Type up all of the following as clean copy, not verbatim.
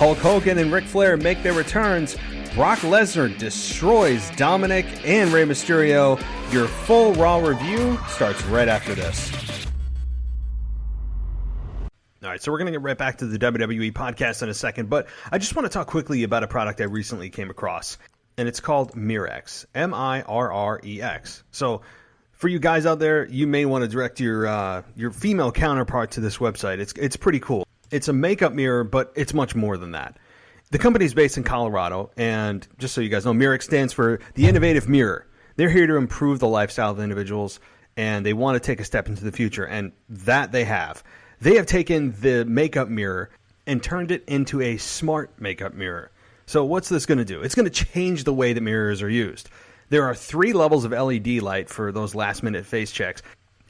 Hulk Hogan and Ric Flair make their returns. Brock Lesnar destroys Dominic and Rey Mysterio. Your full Raw review starts right after this. All right, so we're going to get right back to the WWE podcast in a second, but I just want to talk quickly about a product I recently came across, and it's called Mirrex, M-I-R-R-E-X. So for you guys out there, you may want to direct your female counterpart to this website. It's pretty cool. It's a makeup mirror, but it's much more than that. The company is based in Colorado, and just so you guys know, Mirrex stands for the Innovative Mirror. They're here to improve the lifestyle of individuals, and they want to take a step into the future, and that they have. They have taken the makeup mirror and turned it into a smart makeup mirror. So what's this going to do? It's going to change the way that mirrors are used. There are 3 levels of LED light for those last-minute face checks,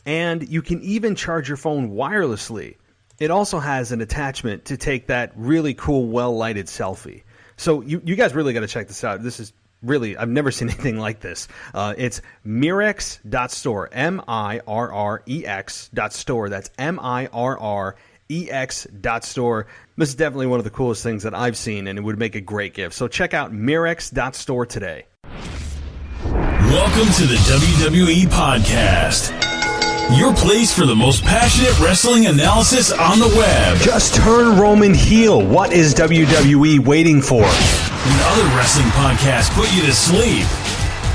and you can even charge your phone wirelessly. It also has an attachment to take that really cool, well-lighted selfie. So you guys really got to check this out. This is really, I've never seen anything like this. It's Mirrex.store, M-I-R-R-E-X.store. That's M-I-R-R-E-X.store. This is definitely one of the coolest things that I've seen, and it would make a great gift. So check out Mirrex.store today. Welcome to the WWE Podcast, your place for the most passionate wrestling analysis on the web. Just turn Roman heel. What is WWE waiting for? When other wrestling podcasts put you to sleep,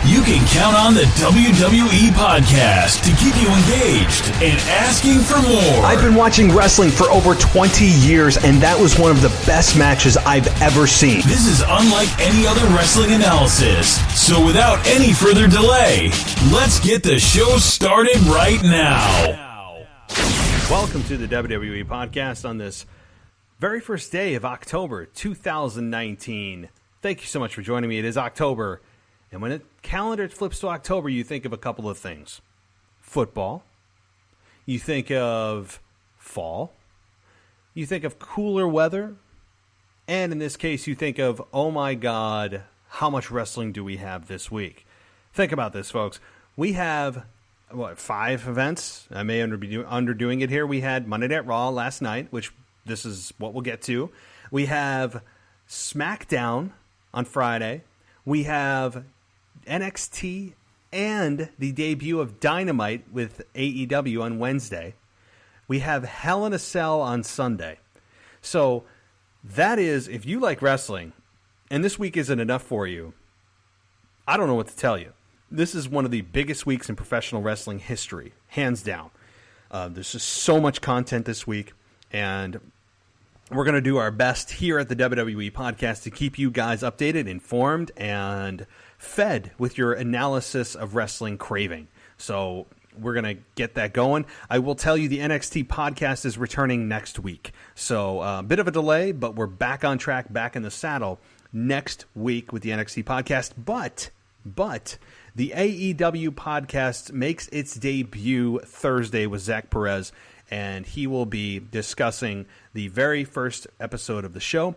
you can count on the WWE Podcast to keep you engaged and asking for more. I've been watching wrestling for over 20 years, and that was one of the best matches I've ever seen. This is unlike any other wrestling analysis. So without any further delay, let's get the show started right now. Welcome to the WWE Podcast on this very first day of October 2019. Thank you so much for joining me. It is October, and when the calendar flips to October, you think of a couple of things. Football. You think of fall. You think of cooler weather. And in this case, you think of, oh my God, how much wrestling do we have this week? Think about this, folks. We have, 5 events? I may be underdoing it here. We had Monday Night Raw last night, which this is what we'll get to. We have Smackdown on Friday. We have NXT and the debut of Dynamite with AEW on Wednesday. We have Hell in a Cell on Sunday. So that is, if you like wrestling, and this week isn't enough for you, I don't know what to tell you. This is one of the biggest weeks in professional wrestling history, hands down. There's just so much content this week, and we're going to do our best here at the WWE Podcast to keep you guys updated, informed, and fed with your analysis of wrestling craving. So we're going to get that going. I will tell you the NXT podcast is returning next week. So a bit of a delay, but we're back on track, back in the saddle next week with the NXT podcast. But the AEW podcast makes its debut Thursday with Zach Perez, and he will be discussing the very first episode of the show,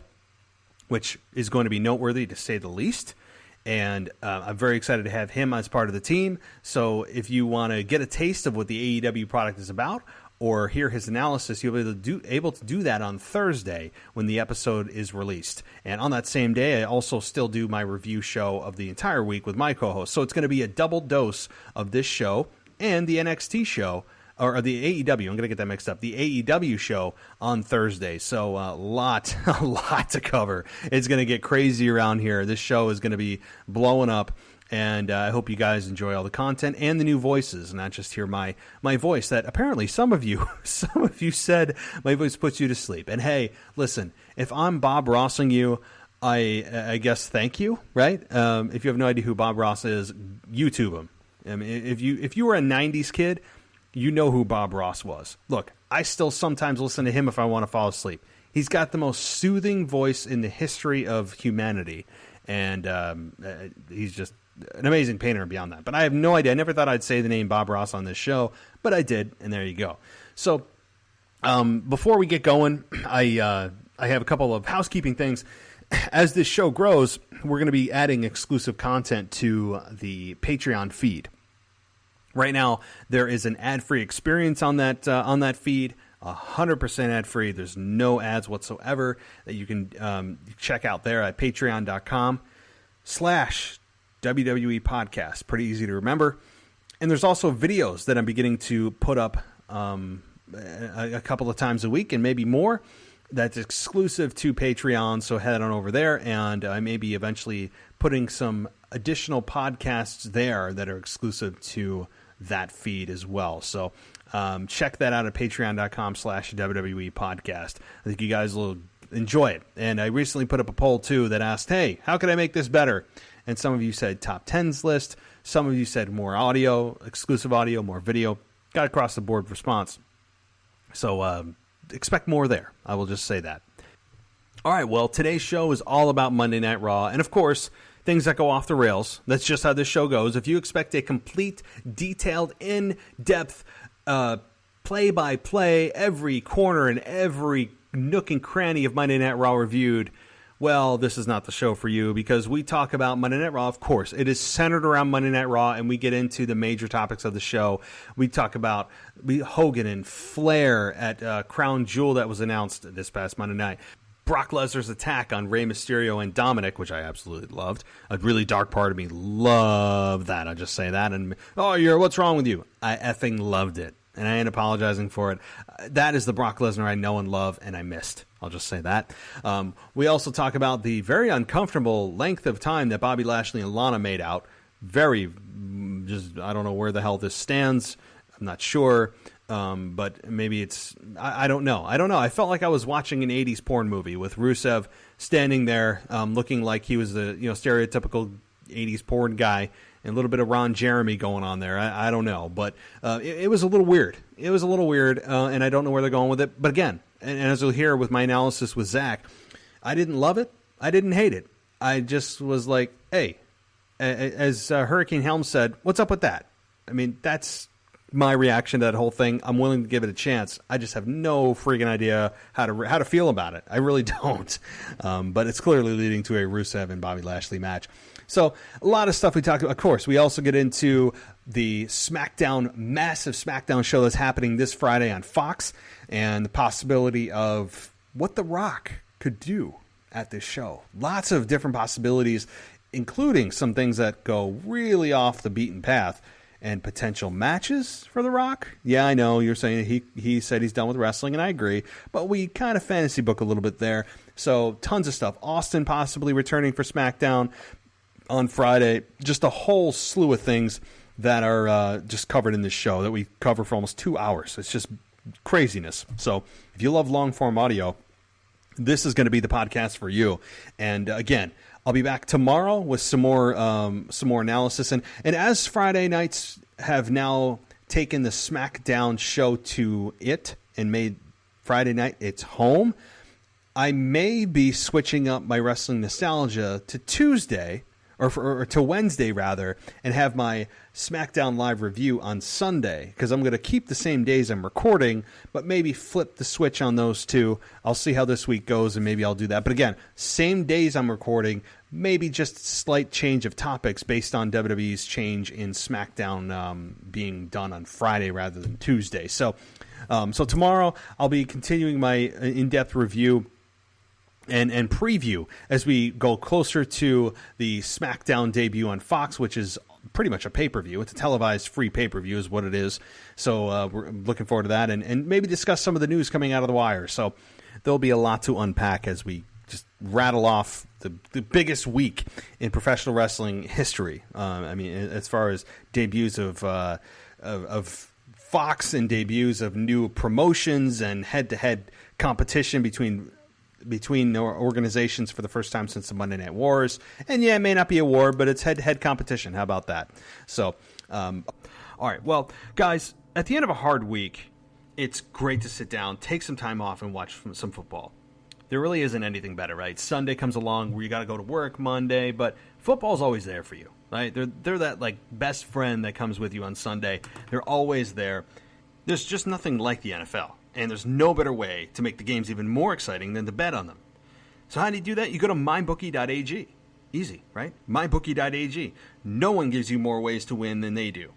which is going to be noteworthy to say the least. And I'm very excited to have him as part of the team. So if you want to get a taste of what the AEW product is about or hear his analysis, you'll be able to do that on Thursday when the episode is released. And on that same day, I also still do my review show of the entire week with my co-host. So it's going to be a double dose of this show and the NXT show, or the AEW. I'm going to get that mixed up. The AEW show on Thursday. So a lot to cover. It's going to get crazy around here. This show is going to be blowing up. And I hope you guys enjoy all the content and the new voices, not just hear my voice that apparently some of you said my voice puts you to sleep. And hey, listen, if I'm Bob Rossing you, I guess thank you, right? If you have no idea who Bob Ross is, YouTube him. I mean, if you were a 90s kid, you know who Bob Ross was. Look, I still sometimes listen to him if I want to fall asleep. He's got the most soothing voice in the history of humanity, and he's just an amazing painter beyond that. But I have no idea. I never thought I'd say the name Bob Ross on this show, but I did, and there you go. So before we get going, I have a couple of housekeeping things. As this show grows, we're going to be adding exclusive content to the Patreon feed. Right now, there is an ad-free experience on that feed. 100% ad-free. There's no ads whatsoever that you can check out there at patreon.com/WWE Podcast. Pretty easy to remember. And there's also videos that I'm beginning to put up a couple of times a week and maybe more. That's exclusive to Patreon, so head on over there, and I may be eventually putting some additional podcasts there that are exclusive to that feed as well. So check that out at patreon.com/WWE Podcast. I think you guys will enjoy it. And I recently put up a poll, too, that asked, hey, how can I make this better? And some of you said top 10s list. Some of you said more audio, exclusive audio, more video. Got across the board response. So expect more there. I will just say that. All right, well, today's show is all about Monday Night Raw. And, of course, things that go off the rails. That's just how this show goes. If you expect a complete, detailed, in-depth play-by-play, every corner and every nook and cranny of Monday Night Raw reviewed, well, this is not the show for you, because we talk about Monday Night Raw. Of course, it is centered around Monday Night Raw, and we get into the major topics of the show. We talk about Hogan and Flair at Crown Jewel that was announced this past Monday night. Brock Lesnar's attack on Rey Mysterio and Dominic, which I absolutely loved. A really dark part of me loved that. I'll just say that. And, what's wrong with you? I effing loved it, and I ain't apologizing for it. That is the Brock Lesnar I know and love, and I missed. I'll just say that. We also talk about the very uncomfortable length of time that Bobby Lashley and Lana made out. I don't know where the hell this stands. I'm not sure. But maybe it's, I don't know. I felt like I was watching an 80s porn movie with Rusev standing there looking like he was the stereotypical 80s porn guy, and a little bit of Ron Jeremy going on there. I don't know. But it was a little weird. And I don't know where they're going with it. But again, and as you'll hear with my analysis with Zach, I didn't love it. I didn't hate it. I just was like, hey, as Hurricane Helm said, what's up with that? I mean, that's my reaction to that whole thing. I'm willing to give it a chance. I just have no freaking idea how to feel about it. I really don't. But it's clearly leading to a Rusev and Bobby Lashley match. So a lot of stuff we talked about. Of course, we also get into the massive Smackdown show that's happening this Friday on Fox, and the possibility of what The Rock could do at this show. Lots of different possibilities, including some things that go really off the beaten path. And potential matches for The Rock. Yeah, I know you're saying he said he's done with wrestling, and I agree. But we kind of fantasy book a little bit there. So tons of stuff. Austin possibly returning for Smackdown on Friday. Just a whole slew of things that are just covered in this show that we cover for almost 2 hours. It's just craziness. So if you love long-form audio, this is going to be the podcast for you. And again, I'll be back tomorrow with some more analysis. And as Friday nights have now taken the SmackDown show to it and made Friday night its home, I may be switching up my wrestling nostalgia to Tuesday, or to Wednesday rather, and have my SmackDown live review on Sunday, because I'm going to keep the same days I'm recording, but maybe flip the switch on those two. I'll see how this week goes, and maybe I'll do that. But again, same days I'm recording, maybe just slight change of topics based on WWE's change in SmackDown being done on Friday rather than Tuesday. So tomorrow I'll be continuing my in-depth review and preview as we go closer to the SmackDown debut on Fox, which is pretty much a pay-per-view. It's a televised free pay-per-view is what it is. So we're looking forward to that, and maybe discuss some of the news coming out of the wire. So there'll be a lot to unpack as we just rattle off the biggest week in professional wrestling history. I mean, as far as debuts of Fox and debuts of new promotions and head-to-head competition between organizations for the first time since the Monday Night Wars. And yeah, it may not be a war, but it's head-to-head competition. How about that? So, all right. Well, guys, at the end of a hard week, it's great to sit down, take some time off, and watch some football. There really isn't anything better, right? Sunday comes along where you got to go to work Monday, but football's always there for you, right? They're that like best friend that comes with you on Sunday. They're always there. There's just nothing like the NFL. And there's no better way to make the games even more exciting than to bet on them. So how do you do that? You go to mybookie.ag. Easy, right? Mybookie.ag. No one gives you more ways to win than they do.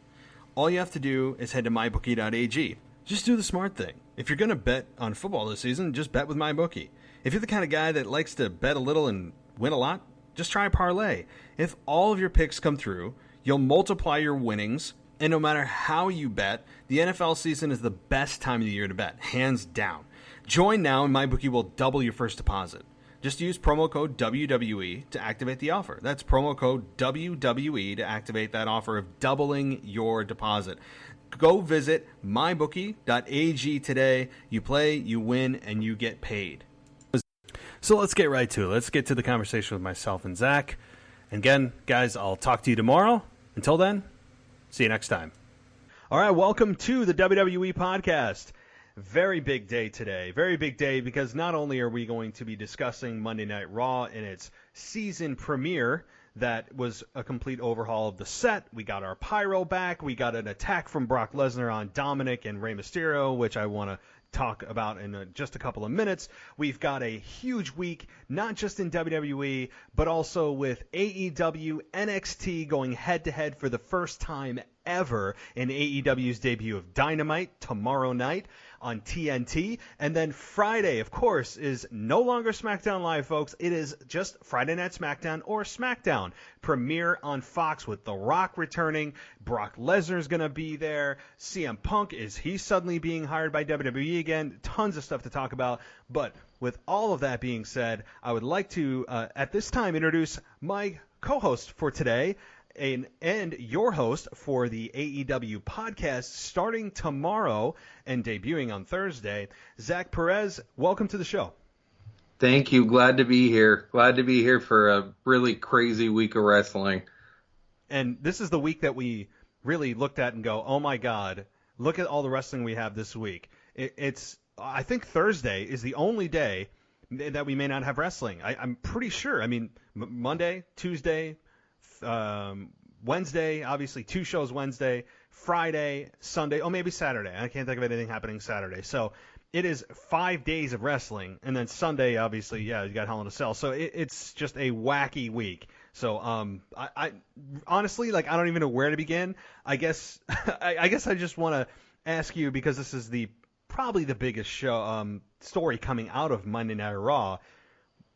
All you have to do is head to mybookie.ag. Just do the smart thing. If you're going to bet on football this season, just bet with MyBookie. If you're the kind of guy that likes to bet a little and win a lot, just try a parlay. If all of your picks come through, you'll multiply your winnings, and no matter how you bet, the NFL season is the best time of the year to bet, hands down. Join now and MyBookie will double your first deposit. Just use promo code WWE to activate the offer. That's promo code WWE to activate that offer of doubling your deposit. Go visit mybookie.ag today. You play, you win, and you get paid. So let's get right to it. Let's get to the conversation with myself and Zach. And again, guys, I'll talk to you tomorrow. Until then, see you next time. All right, welcome to the WWE Podcast. Very big day today. Very big day because not only are we going to be discussing Monday Night Raw in its season premiere, that was a complete overhaul of the set. We got our pyro back. We got an attack from Brock Lesnar on Dominic and Rey Mysterio, which I want to talk about in just a couple of minutes. We've got a huge week, not just in WWE, but also with AEW NXT going head-to-head for the first time ever in AEW's debut of Dynamite tomorrow night on TNT. And then Friday, of course, is no longer Smackdown Live, folks. It is just Friday Night Smackdown or Smackdown. Premiere on Fox with The Rock returning. Brock Lesnar's going to be there. CM Punk, is he suddenly being hired by WWE again? Tons of stuff to talk about. But with all of that being said, I would like to, at this time, introduce my co-host for today, and your host for the AEW podcast starting tomorrow and debuting on Thursday, Zach Perez. Welcome to the show. Thank you. Glad to be here. Glad to be here for a really crazy week of wrestling. And this is the week that we really looked at and go, oh my God, look at all the wrestling we have this week. I think Thursday is the only day that we may not have wrestling. I'm pretty sure. I mean, Monday, Tuesday, Wednesday, obviously 2 shows Wednesday, Friday, Sunday, maybe Saturday. I can't think of anything happening Saturday. So it is 5 days of wrestling, and then Sunday, obviously, you got Hell in a Cell. So it's just a wacky week. So I honestly, I don't even know where to begin. I guess I just want to ask you, because this is probably the biggest story coming out of Monday Night Raw.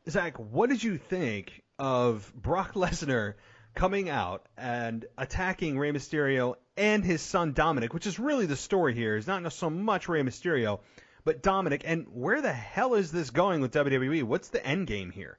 Zach, what did you think of Brock Lesnar coming out and attacking Rey Mysterio and his son Dominic, which is really the story here, is not so much Rey Mysterio, but Dominic, and where the hell is this going with WWE? What's the end game here?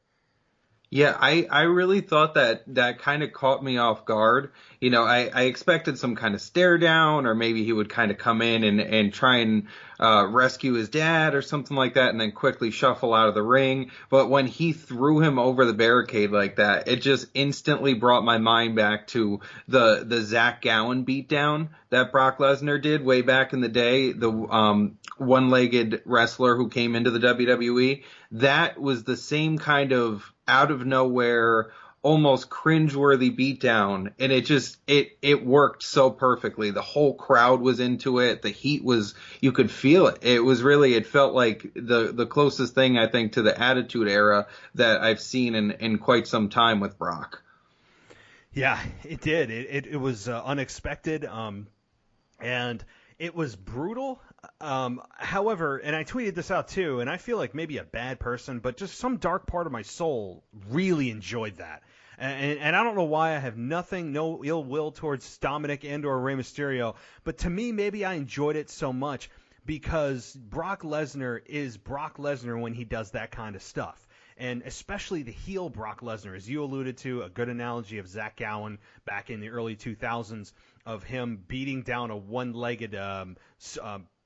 Yeah, I really thought that kind of caught me off guard. You know, I expected some kind of stare down, or maybe he would kind of come in and try and rescue his dad or something like that, and then quickly shuffle out of the ring. But when he threw him over the barricade like that, it just instantly brought my mind back to the Zach Gowen beatdown that Brock Lesnar did way back in the day, the one-legged wrestler who came into the WWE. That was the same kind of out of nowhere, almost cringeworthy beatdown, and it worked so perfectly. The whole crowd was into it. The heat was, you could feel it. It felt like the closest thing, I think, to the Attitude Era that I've seen in quite some time with Brock. Yeah, it did. It was unexpected, and it was brutal. However, and I tweeted this out too, and I feel like maybe a bad person, but just some dark part of my soul really enjoyed that. And I don't know why. I have no ill will towards Dominic and or Rey Mysterio, but to me, maybe I enjoyed it so much because Brock Lesnar is Brock Lesnar when he does that kind of stuff. And especially the heel Brock Lesnar, as you alluded to, a good analogy of Zach Gowen back in the early 2000s, of him beating down a one-legged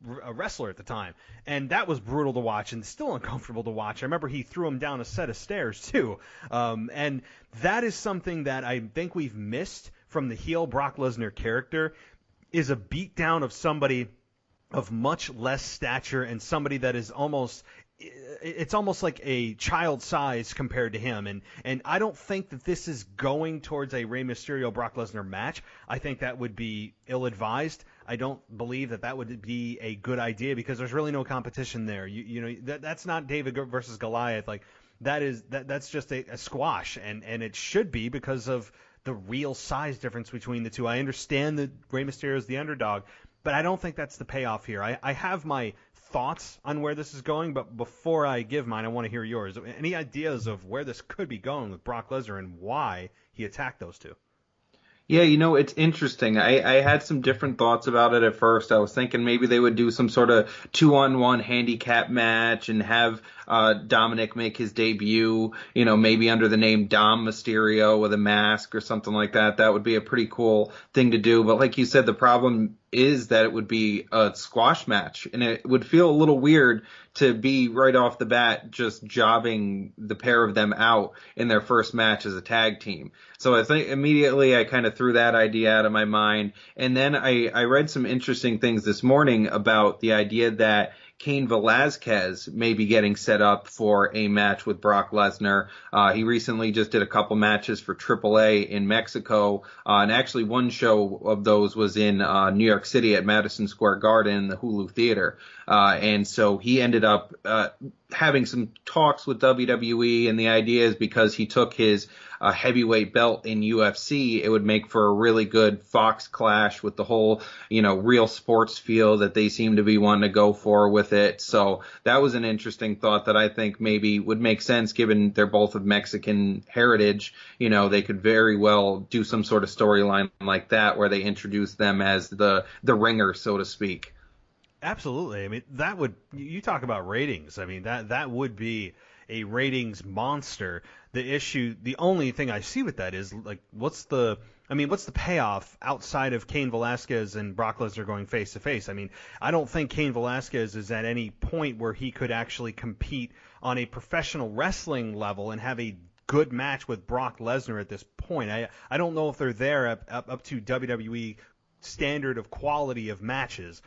wrestler at the time. And that was brutal to watch and still uncomfortable to watch. I remember he threw him down a set of stairs, too. And that is something that I think we've missed from the heel Brock Lesnar character, is a beatdown of somebody of much less stature and somebody that is almost... It's almost like a child size compared to him, and I don't think that this is going towards a Rey Mysterio Brock Lesnar match. I think that would be ill-advised. I don't believe that would be a good idea because there's really no competition there. You know that's not David versus Goliath. Like that's just a squash, and it should be because of the real size difference between the two. I understand that Rey Mysterio is the underdog, but I don't think that's the payoff here. I have my thoughts on where this is going, but before I give mine, I want to hear yours. Any ideas of where this could be going with Brock Lesnar and why he attacked those two? Yeah, it's interesting. I had some different thoughts about it at first. I was thinking maybe they would do some sort of 2-on-1 handicap match and have Dominic make his debut, maybe under the name Dom Mysterio with a mask or something like that. That would be a pretty cool thing to do. But like you said, the problem is that it would be a squash match, and it would feel a little weird to be right off the bat just jobbing the pair of them out in their first match as a tag team. So I think immediately I kind of threw that idea out of my mind. And then I read some interesting things this morning about the idea that Cain Velasquez may be getting set up for a match with Brock Lesnar. He recently just did a couple matches for AAA in Mexico, and actually one show of those was in New York City at Madison Square Garden, the Hulu Theater. And so he ended up having some talks with WWE, and the idea is because he took his heavyweight belt in UFC, it would make for a really good Fox clash with the whole, real sports feel that they seem to be wanting to go for with it. So that was an interesting thought that I think maybe would make sense given they're both of Mexican heritage. They could very well do some sort of storyline like that where they introduce them as the ringer, so to speak. Absolutely. I mean, that would, you talk about ratings. I mean, that would be a ratings monster. The only thing I see with that is, like, what's the payoff outside of Cain Velasquez and Brock Lesnar going face to face? I mean, I don't think Cain Velasquez is at any point where he could actually compete on a professional wrestling level and have a good match with Brock Lesnar at this point. I don't know if they're there up to WWE standard of quality of matches.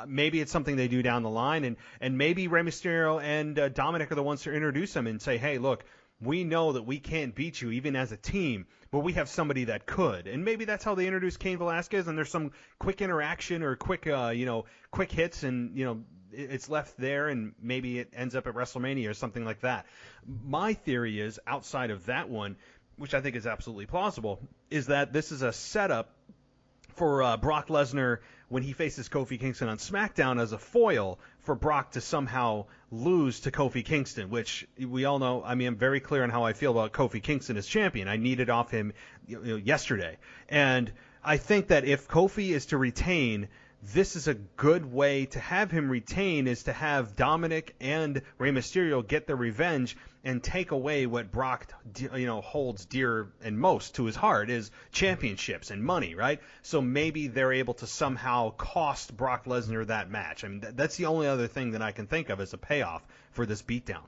Maybe it's something they do down the line, and maybe Rey Mysterio and Dominic are the ones to introduce them and say, hey, look, we know that we can't beat you even as a team, but we have somebody that could. And maybe that's how they introduce Cain Velasquez, and there's some quick interaction or quick hits, and it's left there, and maybe it ends up at WrestleMania or something like that. My theory is, outside of that one, which I think is absolutely plausible, is that this is a setup for Brock Lesnar when he faces Kofi Kingston on Smackdown as a foil for Brock to somehow lose to Kofi Kingston, which we all know. I mean, I'm very clear on how I feel about Kofi Kingston as champion. I needed off him yesterday. And I think that if Kofi is to retain, this is a good way to have him retain, is to have Dominic and Rey Mysterio get their revenge and take away what Brock, holds dear and most to his heart, is championships and money, right? So maybe they're able to somehow cost Brock Lesnar that match. I mean, that's the only other thing that I can think of as a payoff for this beatdown.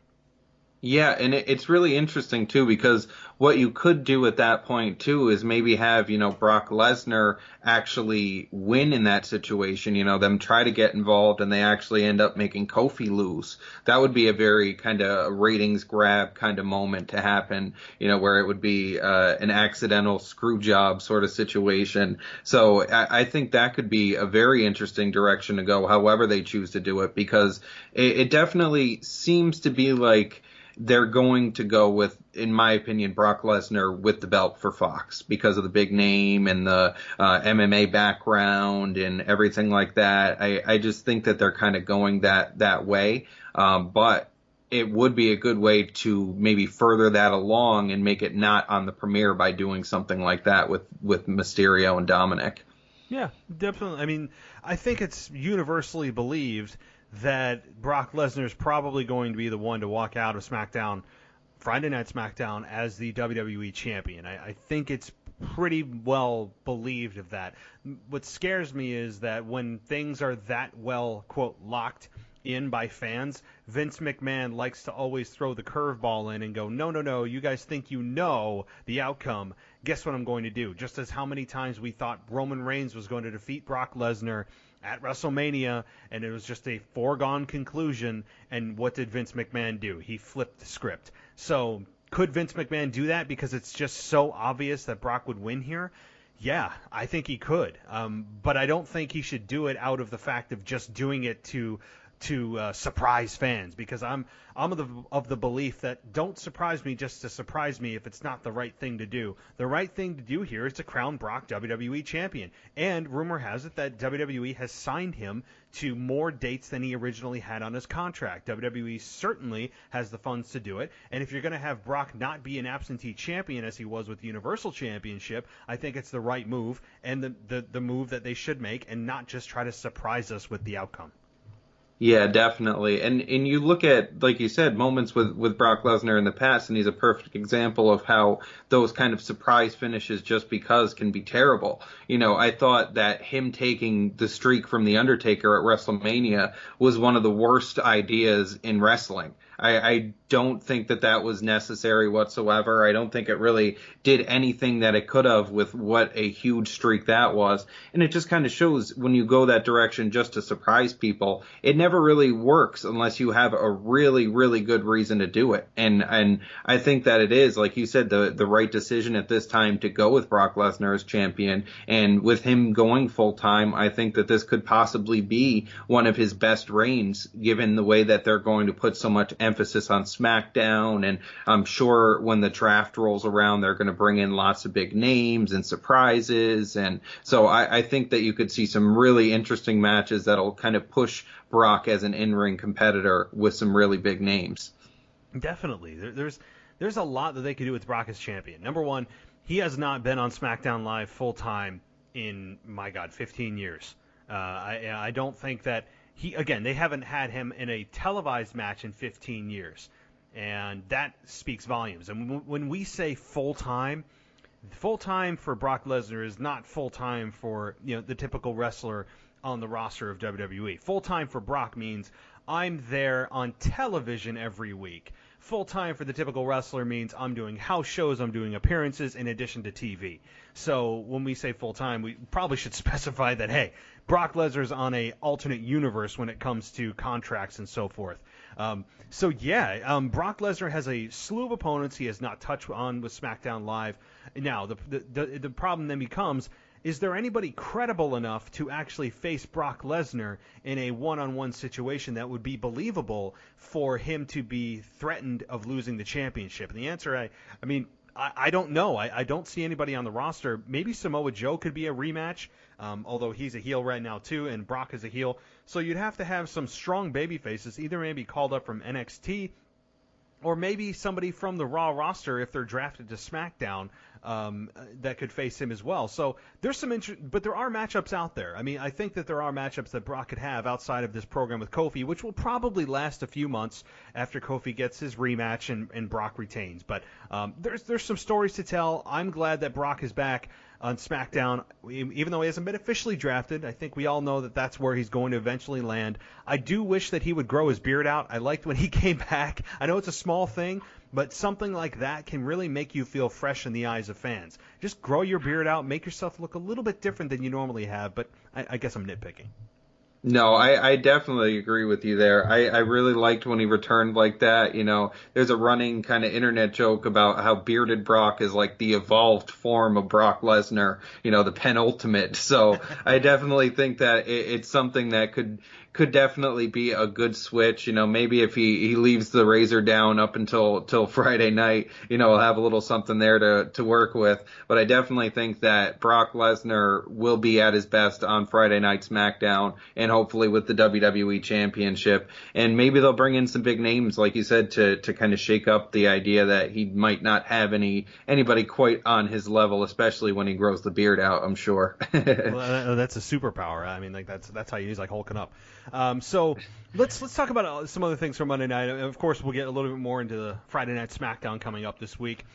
Yeah, and it's really interesting, too, because what you could do at that point, too, is maybe have, Brock Lesnar actually win in that situation, them try to get involved, and they actually end up making Kofi lose. That would be a very kind of ratings grab kind of moment to happen, where it would be an accidental screw job sort of situation. So I think that could be a very interesting direction to go, however they choose to do it, because it definitely seems to be like they're going to go with, in my opinion, Brock Lesnar with the belt for Fox because of the big name and the MMA background and everything like that. I just think that they're kind of going that way. But it would be a good way to maybe further that along and make it not on the premiere by doing something like that with Mysterio and Dominic. Yeah, definitely. I mean, I think it's universally believed that Brock Lesnar is probably going to be the one to walk out of SmackDown, Friday Night SmackDown, as the WWE champion. I think it's pretty well believed of that. What scares me is that when things are that well, quote, locked in by fans, Vince McMahon likes to always throw the curveball in and go, no, you guys think you know the outcome. Guess what I'm going to do? Just as how many times we thought Roman Reigns was going to defeat Brock Lesnar at WrestleMania, and it was just a foregone conclusion, and what did Vince McMahon do? He flipped the script. So could Vince McMahon do that because it's just so obvious that Brock would win here? Yeah, I think he could. But I don't think he should do it out of the fact of just doing it to to surprise fans, because I'm of the belief that don't surprise me just to surprise me if it's not the right thing to do. The right thing to do here is to crown Brock WWE champion. And rumor has it that WWE has signed him to more dates than he originally had on his contract. WWE certainly has the funds to do it. And if you're going to have Brock not be an absentee champion as he was with the Universal Championship, I think it's the right move and the move that they should make, and not just try to surprise us with the outcome. Yeah, definitely. And you look at, like you said, moments with Brock Lesnar in the past, and he's a perfect example of how those kind of surprise finishes just because can be terrible. You know, I thought that him taking the streak from The Undertaker at WrestleMania was one of the worst ideas in wrestling. I don't think that was necessary whatsoever. I don't think it really did anything that it could have with what a huge streak that was. And it just kind of shows when you go that direction just to surprise people, it never really works unless you have a really, really good reason to do it. And I think that it is, like you said, the right decision at this time to go with Brock Lesnar as champion. And with him going full time, I think that this could possibly be one of his best reigns, given the way that they're going to put so much emphasis on Smackdown, and I'm sure when the draft rolls around, they're going to bring in lots of big names and surprises, and so I think that you could see some really interesting matches that'll kind of push Brock as an in-ring competitor with some really big names. Definitely. There's a lot that they could do with Brock as champion. Number one, he has not been on SmackDown Live full-time in, 15 years. I don't think that they haven't had him in a televised match in 15 years, and that speaks volumes. And when we say full-time for Brock Lesnar is not full-time for, the typical wrestler on the roster of WWE. Full-time for Brock means I'm there on television every week. Full-time for the typical wrestler means I'm doing house shows, I'm doing appearances in addition to TV. So when we say full-time, we probably should specify that, hey, Brock Lesnar's on a alternate universe when it comes to contracts and so forth. Brock Lesnar has a slew of opponents he has not touched on with SmackDown Live. Now, the problem then becomes, is there anybody credible enough to actually face Brock Lesnar in a one-on-one situation that would be believable for him to be threatened of losing the championship? And the answer, I don't know. I don't see anybody on the roster. Maybe Samoa Joe could be a rematch, although he's a heel right now too, and Brock is a heel. So you'd have to have some strong baby faces, either maybe called up from NXT, or maybe somebody from the Raw roster if they're drafted to SmackDown that could face him as well. So there's some but there are matchups out there. I think that there are matchups that Brock could have outside of this program with Kofi, which will probably last a few months after Kofi gets his rematch and Brock retains. But there's some stories to tell. I'm glad that Brock is back on SmackDown, even though he hasn't been officially drafted. I think we all know that that's where he's going to eventually land. I do wish that he would grow his beard out. I liked when he came back. I know it's a small thing, but something like that can really make you feel fresh in the eyes of fans. Just grow your beard out, make yourself look a little bit different than you normally have, but I guess I'm nitpicking. No, I definitely agree with you there. I really liked when he returned like that. There's a running kind of internet joke about how bearded Brock is like the evolved form of Brock Lesnar, the penultimate. So I definitely think that it's something that could definitely be a good switch. Maybe if he leaves the razor down up until Friday night, we'll have a little something there to work with. But I definitely think that Brock Lesnar will be at his best on Friday Night SmackDown, and hopefully with the WWE Championship. And maybe they'll bring in some big names, like you said, to kind of shake up the idea that he might not have anybody quite on his level, especially when he grows the beard out, I'm sure. Well, that's a superpower. That's how you use, like, hulking up. So let's talk about some other things from Monday night. Of course, we'll get a little bit more into the Friday Night SmackDown coming up this week.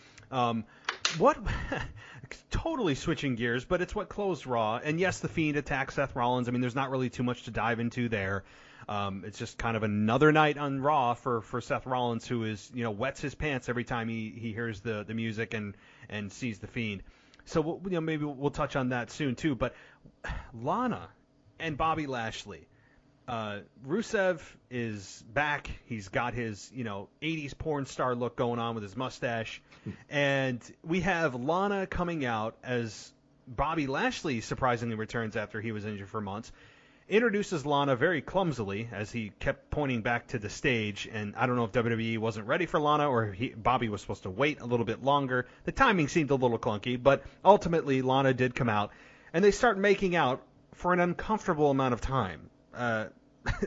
Totally switching gears, but it's what closed Raw. And yes, The Fiend attacks Seth Rollins. There's not really too much to dive into there. It's just kind of another night on Raw for Seth Rollins, who is, wets his pants every time he hears the music and sees The Fiend. So maybe we'll touch on that soon too. But Lana and Bobby Lashley. Rusev is back. He's got his, 80s porn star look going on with his mustache. And we have Lana coming out as Bobby Lashley surprisingly returns after he was injured for months. introduces Lana very clumsily as he kept pointing back to the stage, and I don't know if WWE wasn't ready for Lana or Bobby was supposed to wait a little bit longer. The timing seemed a little clunky, but ultimately Lana did come out, and they start making out for an uncomfortable amount of time.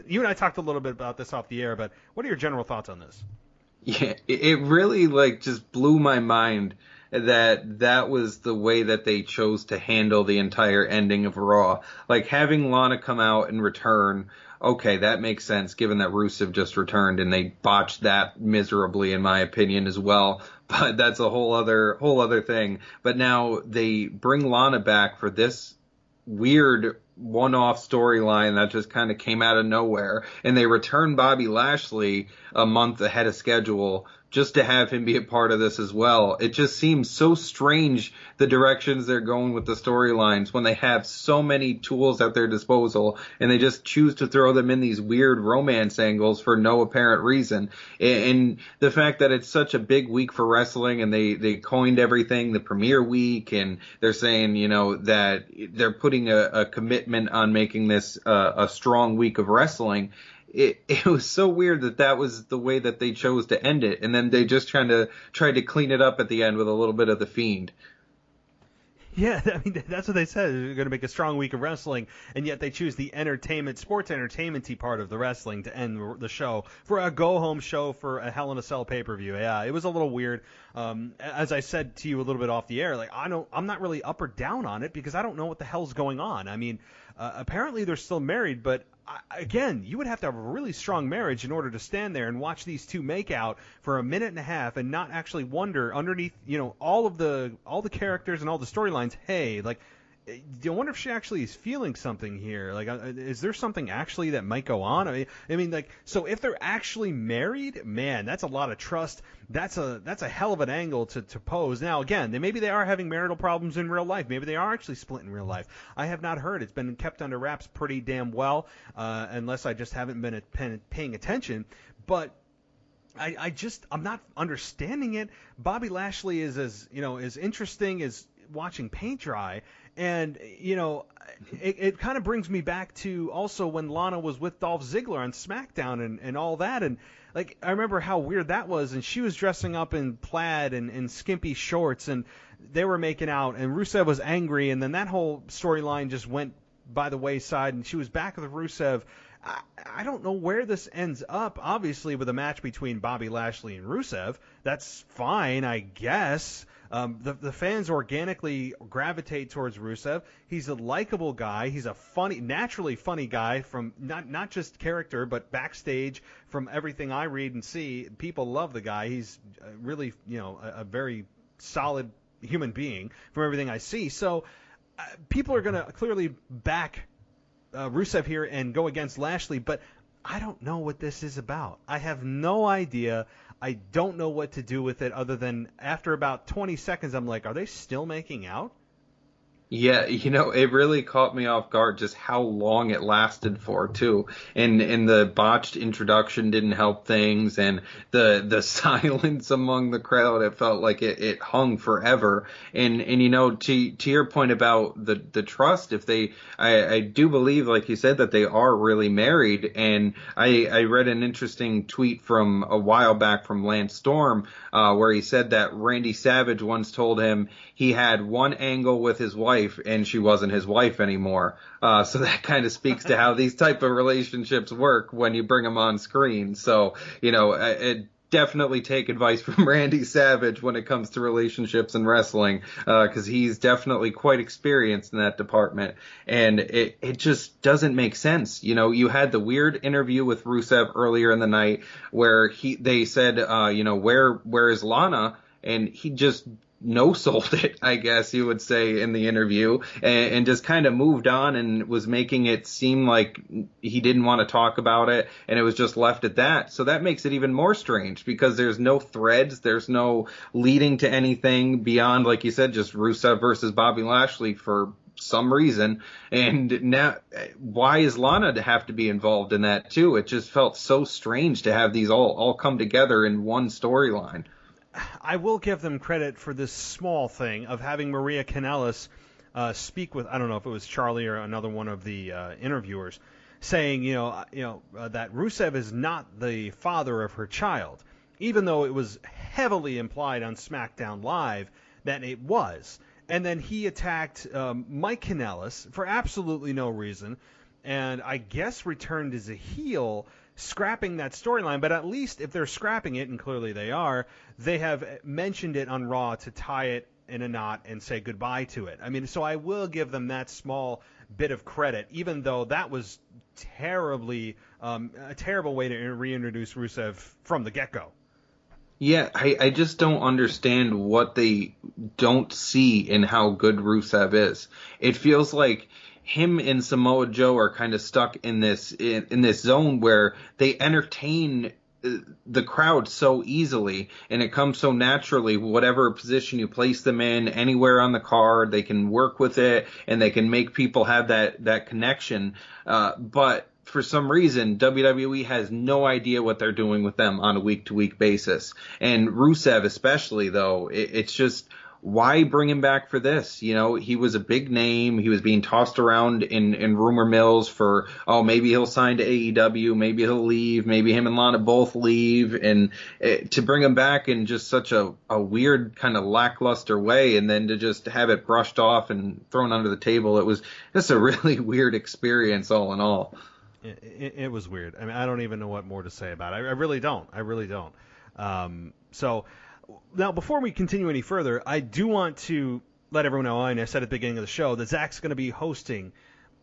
You and I talked a little bit about this off the air, but what are your general thoughts on this? Yeah, it really just blew my mind that was the way that they chose to handle the entire ending of Raw. Like having Lana come out and return, okay, that makes sense given that Rusev just returned and they botched that miserably in my opinion as well. But that's a whole other thing. But now they bring Lana back for this weird one-off storyline that just kind of came out of nowhere, and they return Bobby Lashley a month ahead of schedule just to have him be a part of this as well. It just seems so strange, the directions they're going with the storylines, when they have so many tools at their disposal and they just choose to throw them in these weird romance angles for no apparent reason. And the fact that it's such a big week for wrestling, and they coined everything the premiere week, and they're saying, that they're putting a commitment on making this a strong week of wrestling. It was so weird that was the way that they chose to end it, and then they just tried to clean it up at the end with a little bit of the Fiend. Yeah, I mean, that's what they said. They're going to make a strong week of wrestling, and yet they choose the sports entertainment-y part of the wrestling to end the show for a go-home show for a Hell in a Cell pay-per-view. Yeah, it was a little weird. As I said to you a little bit off the air, I'm not really up or down on it because I don't know what the hell's going on. I mean, apparently they're still married, but again, you would have to have a really strong marriage in order to stand there and watch these two make out for a minute and a half and not actually wonder underneath, all the characters and all the storylines. Hey, do you wonder if she actually is feeling something here? Is there something actually that might go on? I mean, so if they're actually married, man, that's a lot of trust. That's a hell of an angle to pose. Now, again, maybe they are having marital problems in real life. Maybe they are actually split in real life. I have not heard. It's been kept under wraps pretty damn well, unless I just haven't been paying attention. But I'm not understanding it. Bobby Lashley is as interesting as watching paint dry. And, it kind of brings me back to also when Lana was with Dolph Ziggler on Smackdown and all that. And, I remember how weird that was. And she was dressing up in plaid and skimpy shorts, and they were making out. And Rusev was angry. And then that whole storyline just went by the wayside. And she was back with Rusev. I don't know where this ends up, obviously, with a match between Bobby Lashley and Rusev. That's fine, I guess. The fans organically gravitate towards Rusev. He's a likable guy. He's a naturally funny guy from not just character, but backstage. From everything I read and see, people love the guy. He's really, a very solid human being from everything I see. So people are going to clearly back Rusev here and go against Lashley, but I don't know what this is about. I have no idea. I don't know what to do with it other than after about 20 seconds, I'm like, are they still making out? Yeah, it really caught me off guard just how long it lasted for, too. And the botched introduction didn't help things, and the silence among the crowd, it felt like it hung forever. And to your point about the trust, I do believe, like you said, that they are really married. And I read an interesting tweet from a while back from Lance Storm, where he said that Randy Savage once told him he had one angle with his wife, and she wasn't his wife anymore. So that kind of speaks to how these type of relationships work when you bring them on screen. So, definitely take advice from Randy Savage when it comes to relationships and wrestling, because he's definitely quite experienced in that department. And it just doesn't make sense. You had the weird interview with Rusev earlier in the night where they said, where is Lana? And he just no-sold it, I guess you would say, in the interview, and just kind of moved on and was making it seem like he didn't want to talk about it, and it was just left at that. So that makes it even more strange because there's no threads, there's no leading to anything beyond, like you said, just Rusev versus Bobby Lashley for some reason. And now, why is Lana to have to be involved in that too? It just felt so strange to have these all come together in one storyline. I will give them credit for this small thing of having Maria Kanellis speak with, I don't know if it was Charlie or another one of the interviewers, saying, that Rusev is not the father of her child, even though it was heavily implied on SmackDown Live that it was. And then he attacked Mike Kanellis for absolutely no reason, and I guess returned as a heel, scrapping that storyline. But at least if they're scrapping it, and clearly they are, they have mentioned it on Raw to tie it in a knot and say goodbye to it. I mean, so I will give them that small bit of credit, even though that was a terrible way to reintroduce Rusev from the get-go. Yeah, I just don't understand what they don't see in how good Rusev is. It feels like him and Samoa Joe are kind of stuck in this zone where they entertain the crowd so easily, and it comes so naturally. Whatever position you place them in, anywhere on the card, they can work with it, and they can make people have that connection. But for some reason, WWE has no idea what they're doing with them on a week-to-week basis. And Rusev especially, though, it's just, why bring him back for this? He was a big name. He was being tossed around in rumor mills for, maybe he'll sign to AEW, maybe he'll leave, maybe him and Lana both leave. And to bring him back in just such a weird kind of lackluster way, and then to just have it brushed off and thrown under the table, it was just a really weird experience all in all. It was weird. I mean, I don't even know what more to say about it. I really don't. So now, before we continue any further, I do want to let everyone know, and I said at the beginning of the show, that Zach's going to be hosting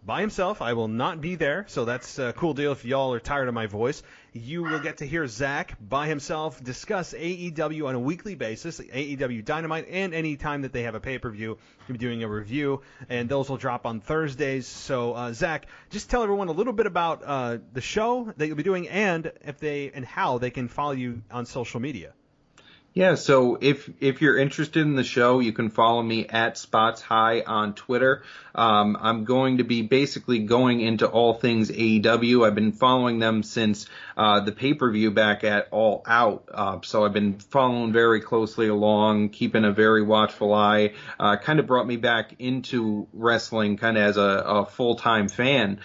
by himself. I will not be there, so that's a cool deal. If y'all are tired of my voice, you will get to hear Zach by himself discuss AEW on a weekly basis, AEW Dynamite, and any time that they have a pay-per-view, he'll be doing a review, and those will drop on Thursdays. So, Zach, just tell everyone a little bit about the show that you'll be doing, and how they can follow you on social media. Yeah, so if you're interested in the show, you can follow me at Spots High on Twitter. I'm going to be basically going into all things AEW. I've been following them since the pay-per-view back at All Out. So I've been following very closely along, keeping a very watchful eye. Kind of brought me back into wrestling kind of as a full-time fan.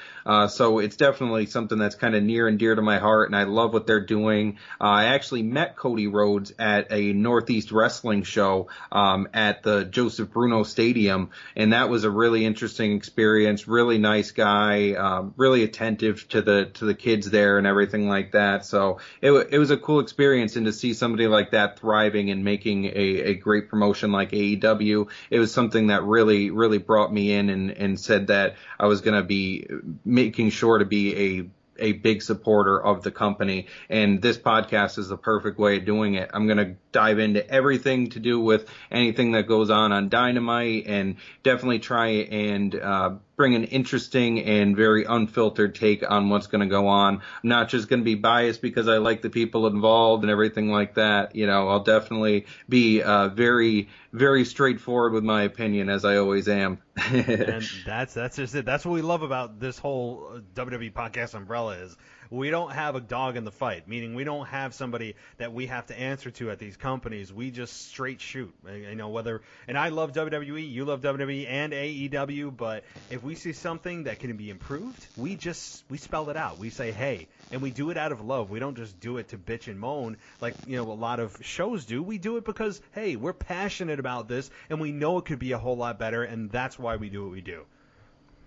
So it's definitely something that's kind of near and dear to my heart, and I love what they're doing. I actually met Cody Rhodes at a Northeast Wrestling show at the Joseph Bruno Stadium, and that was a really interesting experience. Really nice guy, really attentive to the kids there and everything like that. So it was a cool experience, and to see somebody like that thriving and making a great promotion like AEW, it was something that really, really brought me in and said that I was going to be making sure to be a big supporter of the company, and this podcast is the perfect way of doing it. I'm going to dive into everything to do with anything that goes on Dynamite, and definitely try and bring an interesting and very unfiltered take on what's going to go on. I'm not just going to be biased because I like the people involved and everything like that. I'll definitely be very, very straightforward with my opinion, as I always am. And that's just it. That's what we love about this whole WWE podcast umbrella is we don't have a dog in the fight, meaning we don't have somebody that we have to answer to at these companies. We just straight shoot. And I love WWE, you love WWE and AEW, but if we see something that can be improved, we spell it out. We say, hey, and we do it out of love. We don't just do it to bitch and moan like, a lot of shows do. We do it because, hey, we're passionate about this, and we know it could be a whole lot better, and that's why we do what we do.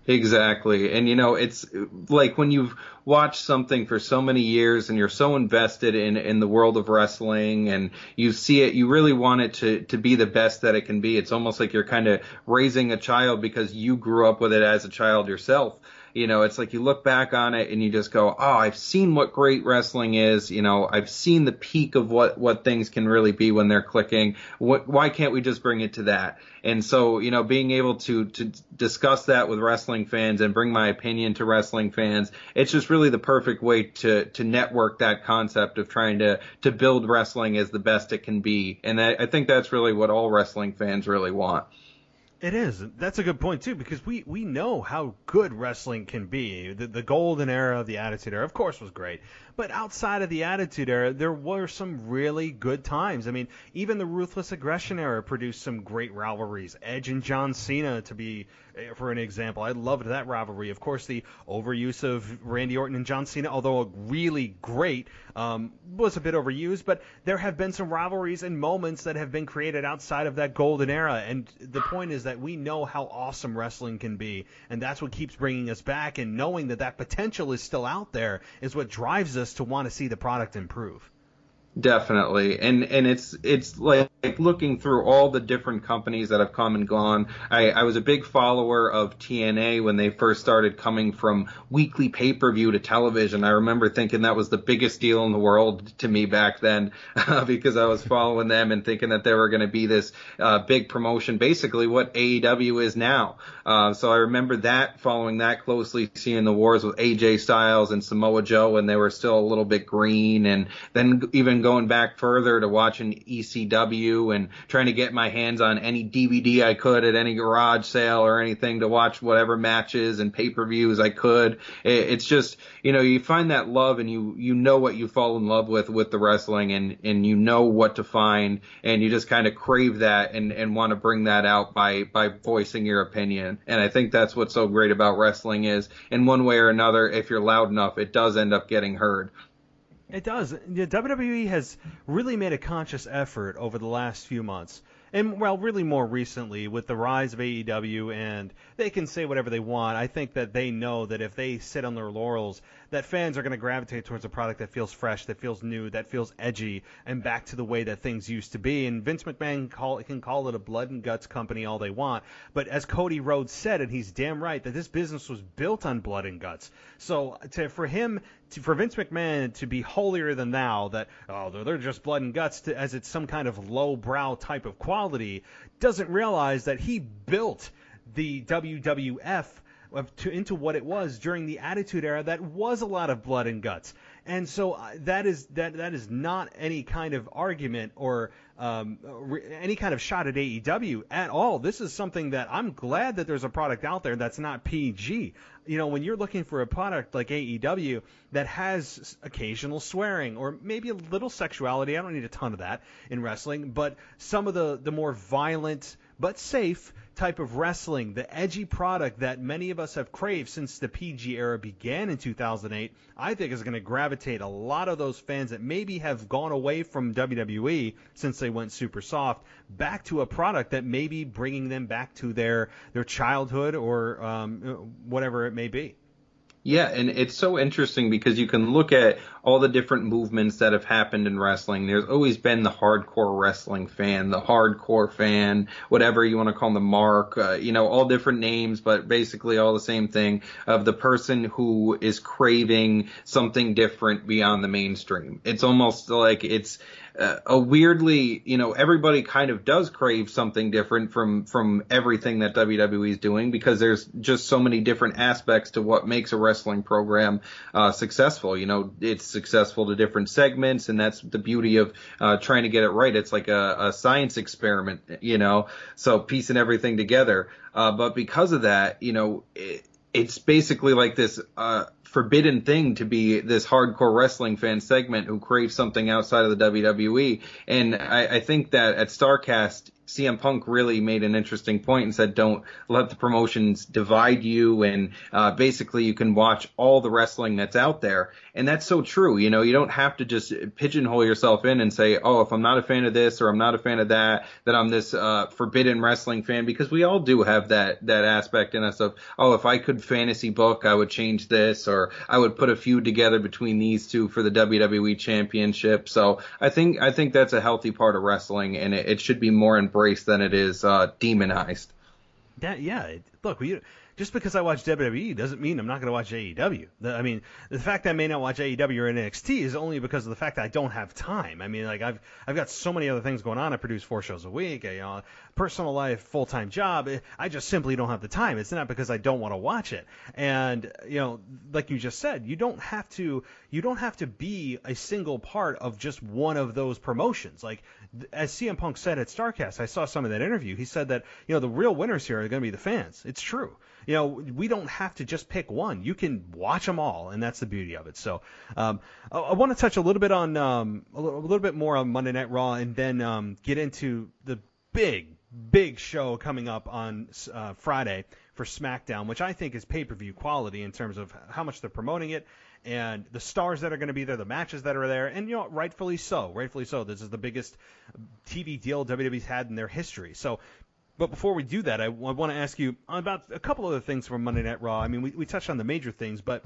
Exactly. And, it's like when you've watched something for so many years and you're so invested in the world of wrestling, and you see it, you really want it to be the best that it can be. It's almost like you're kind of raising a child because you grew up with it as a child yourself. It's like you look back on it and you just go, oh, I've seen what great wrestling is. I've seen the peak of what things can really be when they're clicking. Why can't we just bring it to that? And so, being able to discuss that with wrestling fans and bring my opinion to wrestling fans, it's just really the perfect way to network that concept of trying to build wrestling as the best it can be. And I think that's really what all wrestling fans really want. It is. That's a good point, too, because we know how good wrestling can be. The golden era of the Attitude Era, of course, was great. But outside of the Attitude Era, there were some really good times. I mean, even the Ruthless Aggression Era produced some great rivalries. Edge and John Cena, for an example. I loved that rivalry. Of course, the overuse of Randy Orton and John Cena, although really great, was a bit overused. But there have been some rivalries and moments that have been created outside of that golden era. And the point is that we know how awesome wrestling can be. And that's what keeps bringing us back. And knowing that that potential is still out there is what drives us to want to see the product improve. Definitely. And it's like looking through all the different companies that have come and gone. I was a big follower of TNA when they first started coming from weekly pay-per-view to television. I remember thinking that was the biggest deal in the world to me back then because I was following them and thinking that they were going to be this big promotion, basically what AEW is now. So I remember that, following that closely, seeing the wars with AJ Styles and Samoa Joe when they were still a little bit green, and then even going back further to watching ECW and trying to get my hands on any DVD I could at any garage sale or anything to watch whatever matches and pay-per-views I could. It's just, you find that love, and you know what you fall in love with the wrestling, and you know what to find, and you just kind of crave that and want to bring that out by voicing your opinion. And I think that's what's so great about wrestling is, in one way or another, if you're loud enough, it does end up getting heard. It does. The WWE has really made a conscious effort over the last few months, and, well, really more recently with the rise of AEW, and they can say whatever they want. I think that they know that if they sit on their laurels, that fans are going to gravitate towards a product that feels fresh, that feels new, that feels edgy, and back to the way that things used to be. And Vince McMahon can call it a blood and guts company all they want, but as Cody Rhodes said, and he's damn right, that this business was built on blood and guts. So for Vince McMahon to be holier than thou, that, they're just blood and guts, as it's some kind of lowbrow type of quality, doesn't realize that he built the WWF into what it was during the Attitude Era that was a lot of blood and guts. And so that is not any kind of argument or any kind of shot at AEW at all. This is something that I'm glad that there's a product out there that's not PG. When you're looking for a product like AEW that has occasional swearing or maybe a little sexuality, I don't need a ton of that in wrestling, but some of the more violent but safe type of wrestling, the edgy product that many of us have craved since the PG era began in 2008, I think is going to gravitate a lot of those fans that maybe have gone away from WWE since they went super soft back to a product that may be bringing them back to their childhood or whatever it may be. Yeah, and it's so interesting because you can look at all the different movements that have happened in wrestling. There's always been the hardcore wrestling fan, the hardcore fan, whatever you want to call them, mark, all different names, but basically all the same thing, of the person who is craving something different beyond the mainstream. It's almost like it's a weirdly, everybody kind of does crave something different from everything that WWE is doing, because there's just so many different aspects to what makes a wrestling program successful. It's successful to different segments, and that's the beauty of trying to get it right. It's like a science experiment, so piecing everything together. But because of that, it's basically like this forbidden thing to be this hardcore wrestling fan segment who craves something outside of the WWE. And I think that at StarCast, CM Punk really made an interesting point and said, don't let the promotions divide you, and basically you can watch all the wrestling that's out there. And that's so true. You don't have to just pigeonhole yourself in and say, if I'm not a fan of this or I'm not a fan of that I'm this forbidden wrestling fan, because we all do have that aspect in us of, if I could fantasy book, I would change this, or I would put a feud together between these two for the WWE Championship. So I think that's a healthy part of wrestling, and it should be more embraced than it is demonized. Look, just because I watch WWE doesn't mean I'm not going to watch AEW. The fact that I may not watch AEW or NXT is only because of the fact that I don't have time. I've got so many other things going on. I produce 4 shows a week, personal life, full-time job. I just simply don't have the time. It's not because I don't want to watch it. And, like you just said, you don't have to be a single part of just one of those promotions. Like, as CM Punk said at StarCast, I saw some of that interview. He said that, the real winners here are going to be the fans. It's true. we don't have to just pick one. You can watch them all, and that's the beauty of it. So I want to touch a little bit on a little bit more on Monday Night Raw, and then get into the big show coming up on Friday for Smackdown, which I think is pay-per-view quality in terms of how much they're promoting it and the stars that are going to be there, the matches that are there, and rightfully so. This is the biggest TV deal WWE's had in their history. So, but before we do that, I want to ask you about a couple other things from Monday Night Raw. I mean, we touched on the major things, but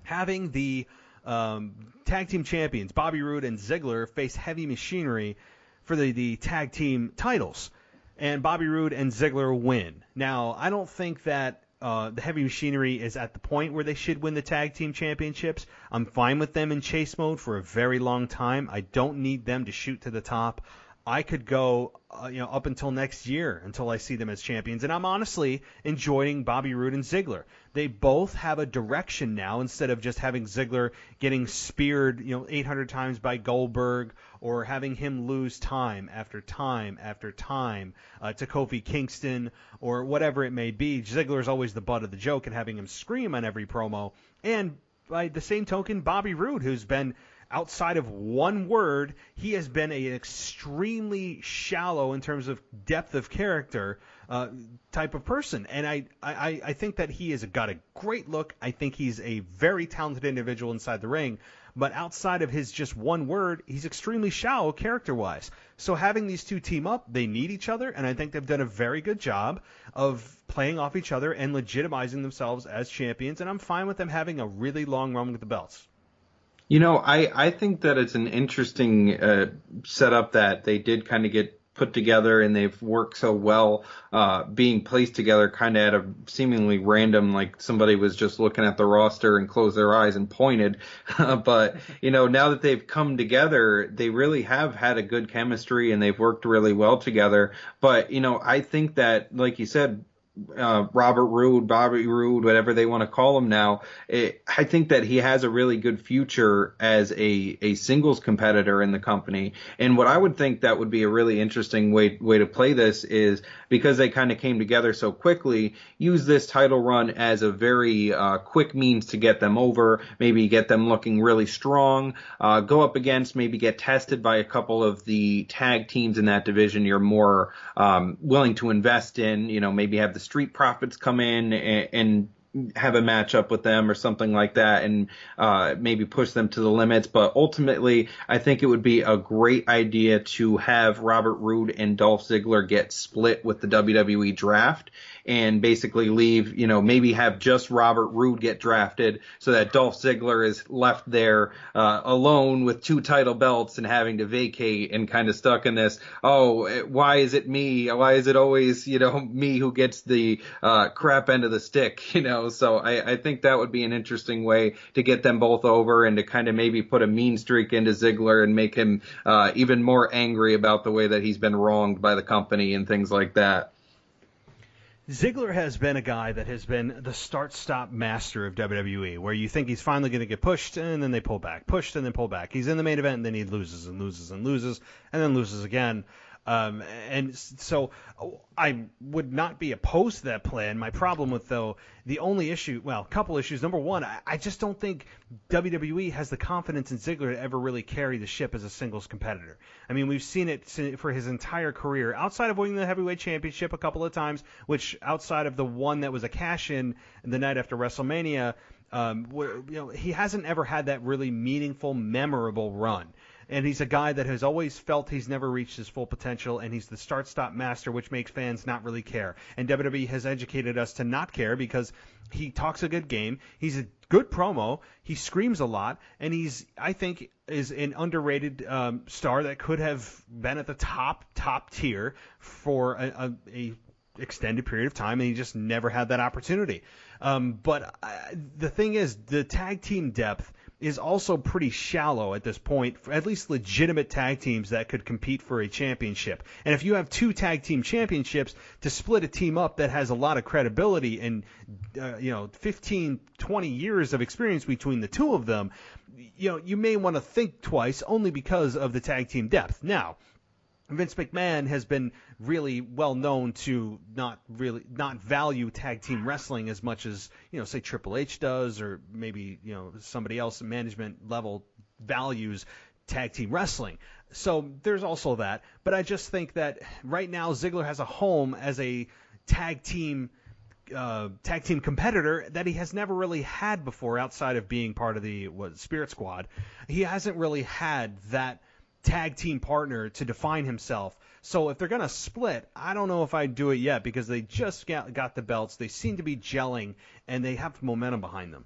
having the tag team champions Bobby Roode and Ziggler face Heavy Machinery for the tag team titles, and Bobby Roode and Ziggler win. Now, I don't think that the Heavy Machinery is at the point where they should win the tag team championships. I'm fine with them in chase mode for a very long time. I don't need them to shoot to the top. I could go up until next year until I see them as champions. And I'm honestly enjoying Bobby Roode and Ziggler. They both have a direction now instead of just having Ziggler getting speared 800 times by Goldberg or having him lose time after time after time to Kofi Kingston or whatever it may be. Ziggler's always the butt of the joke and having him scream on every promo. And by the same token, Bobby Roode, who's been outside of one word, he has been an extremely shallow in terms of depth of character type of person. And I think that he has got a great look. I think he's a very talented individual inside the ring. But outside of his just one word, he's extremely shallow character-wise. So having these two team up, they need each other, and I think they've done a very good job of playing off each other and legitimizing themselves as champions. And I'm fine with them having a really long run with the belts. I think that it's an interesting setup that they did kind of get put together, and they've worked so well being placed together kind of at a seemingly random, like somebody was just looking at the roster and closed their eyes and pointed. But, now that they've come together, they really have had a good chemistry and they've worked really well together. But, I think that, like you said, Robert Roode, Bobby Roode, whatever they want to call him now, I think that he has a really good future as a singles competitor in the company. And what I would think that would be a really interesting way to play this is, because they kind of came together so quickly, use this title run as a very quick means to get them over, maybe get them looking really strong, go up against, maybe get tested by a couple of the tag teams in that division you're more willing to invest in, maybe have the Street Profits come in and have a matchup with them or something like that, and maybe push them to the limits. But ultimately, I think it would be a great idea to have Robert Roode and Dolph Ziggler get split with the WWE draft and basically leave, maybe have just Robert Roode get drafted so that Dolph Ziggler is left there alone with two title belts and having to vacate and kind of stuck in this, why is it me? Why is it always, me who gets the crap end of the stick, So I think that would be an interesting way to get them both over and to kind of maybe put a mean streak into Ziggler and make him even more angry about the way that he's been wronged by the company and things like that. Ziggler has been a guy that has been the start-stop master of WWE, where you think he's finally going to get pushed, and then they pull back, pushed, and then pull back. He's in the main event, and then he loses and loses and loses, and then loses again. And so I would not be opposed to that plan. My problem with, though, the only issue, a couple issues. Number one, I just don't think WWE has the confidence in Ziggler to ever really carry the ship as a singles competitor. I mean, we've seen it for his entire career, outside of winning the heavyweight championship a couple of times, which outside of the one that was a cash-in the night after WrestleMania, he hasn't ever had that really meaningful, memorable run. And he's a guy that has always felt he's never reached his full potential, and he's the start-stop master, which makes fans not really care. And WWE has educated us to not care because he talks a good game, he's a good promo, he screams a lot, and I think, is an underrated star that could have been at the top tier for a extended period of time, and he just never had that opportunity. But the thing is, the tag team depth is also pretty shallow at this point, for at least legitimate tag teams that could compete for a championship. And if you have two tag team championships, to split a team up that has a lot of credibility and 15, 20 years of experience between the two of them, you may want to think twice, only because of the tag team depth. Now, Vince McMahon has been really well known to not value tag team wrestling as much as, say Triple H does, or maybe, somebody else at management level values tag team wrestling. So there's also that. But I just think that right now Ziggler has a home as a tag team competitor that he has never really had before outside of being part of the Spirit Squad. He hasn't really had that tag team partner to define himself. So if they're going to split, I don't know if I'd do it yet, because they just got the belts. They seem to be gelling, and they have momentum behind them.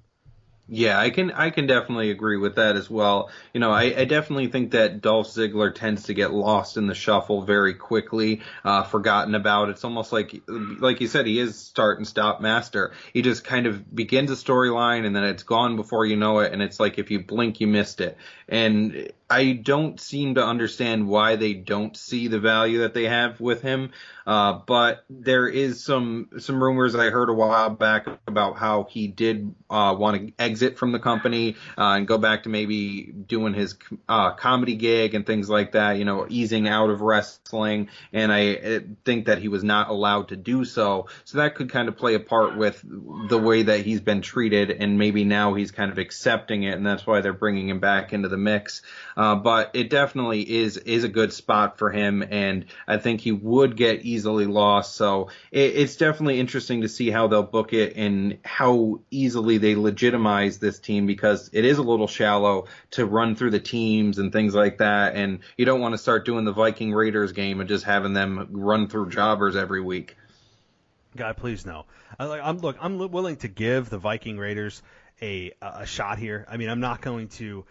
Yeah, I can definitely agree with that as well. I definitely think that Dolph Ziggler tends to get lost in the shuffle very quickly, forgotten about. It's almost like you said, he is start and stop master. He just kind of begins a storyline and then it's gone before you know it, and it's like if you blink, you missed it. And I don't seem to understand why they don't see the value that they have with him. But there is some rumors I heard a while back about how he did want to exit from the company and go back to maybe doing his comedy gig and things like that, easing out of wrestling. And I think that he was not allowed to do so. So that could kind of play a part with the way that he's been treated. And maybe now he's kind of accepting it, and that's why they're bringing him back into the mix. But it definitely is a good spot for him, and I think he would get easily lost. So it's definitely interesting to see how they'll book it and how easily they legitimize this team, because it is a little shallow to run through the teams and things like that, and you don't want to start doing the Viking Raiders game and just having them run through jobbers every week. God, please no. I'm willing to give the Viking Raiders a shot here. I mean, I'm not going to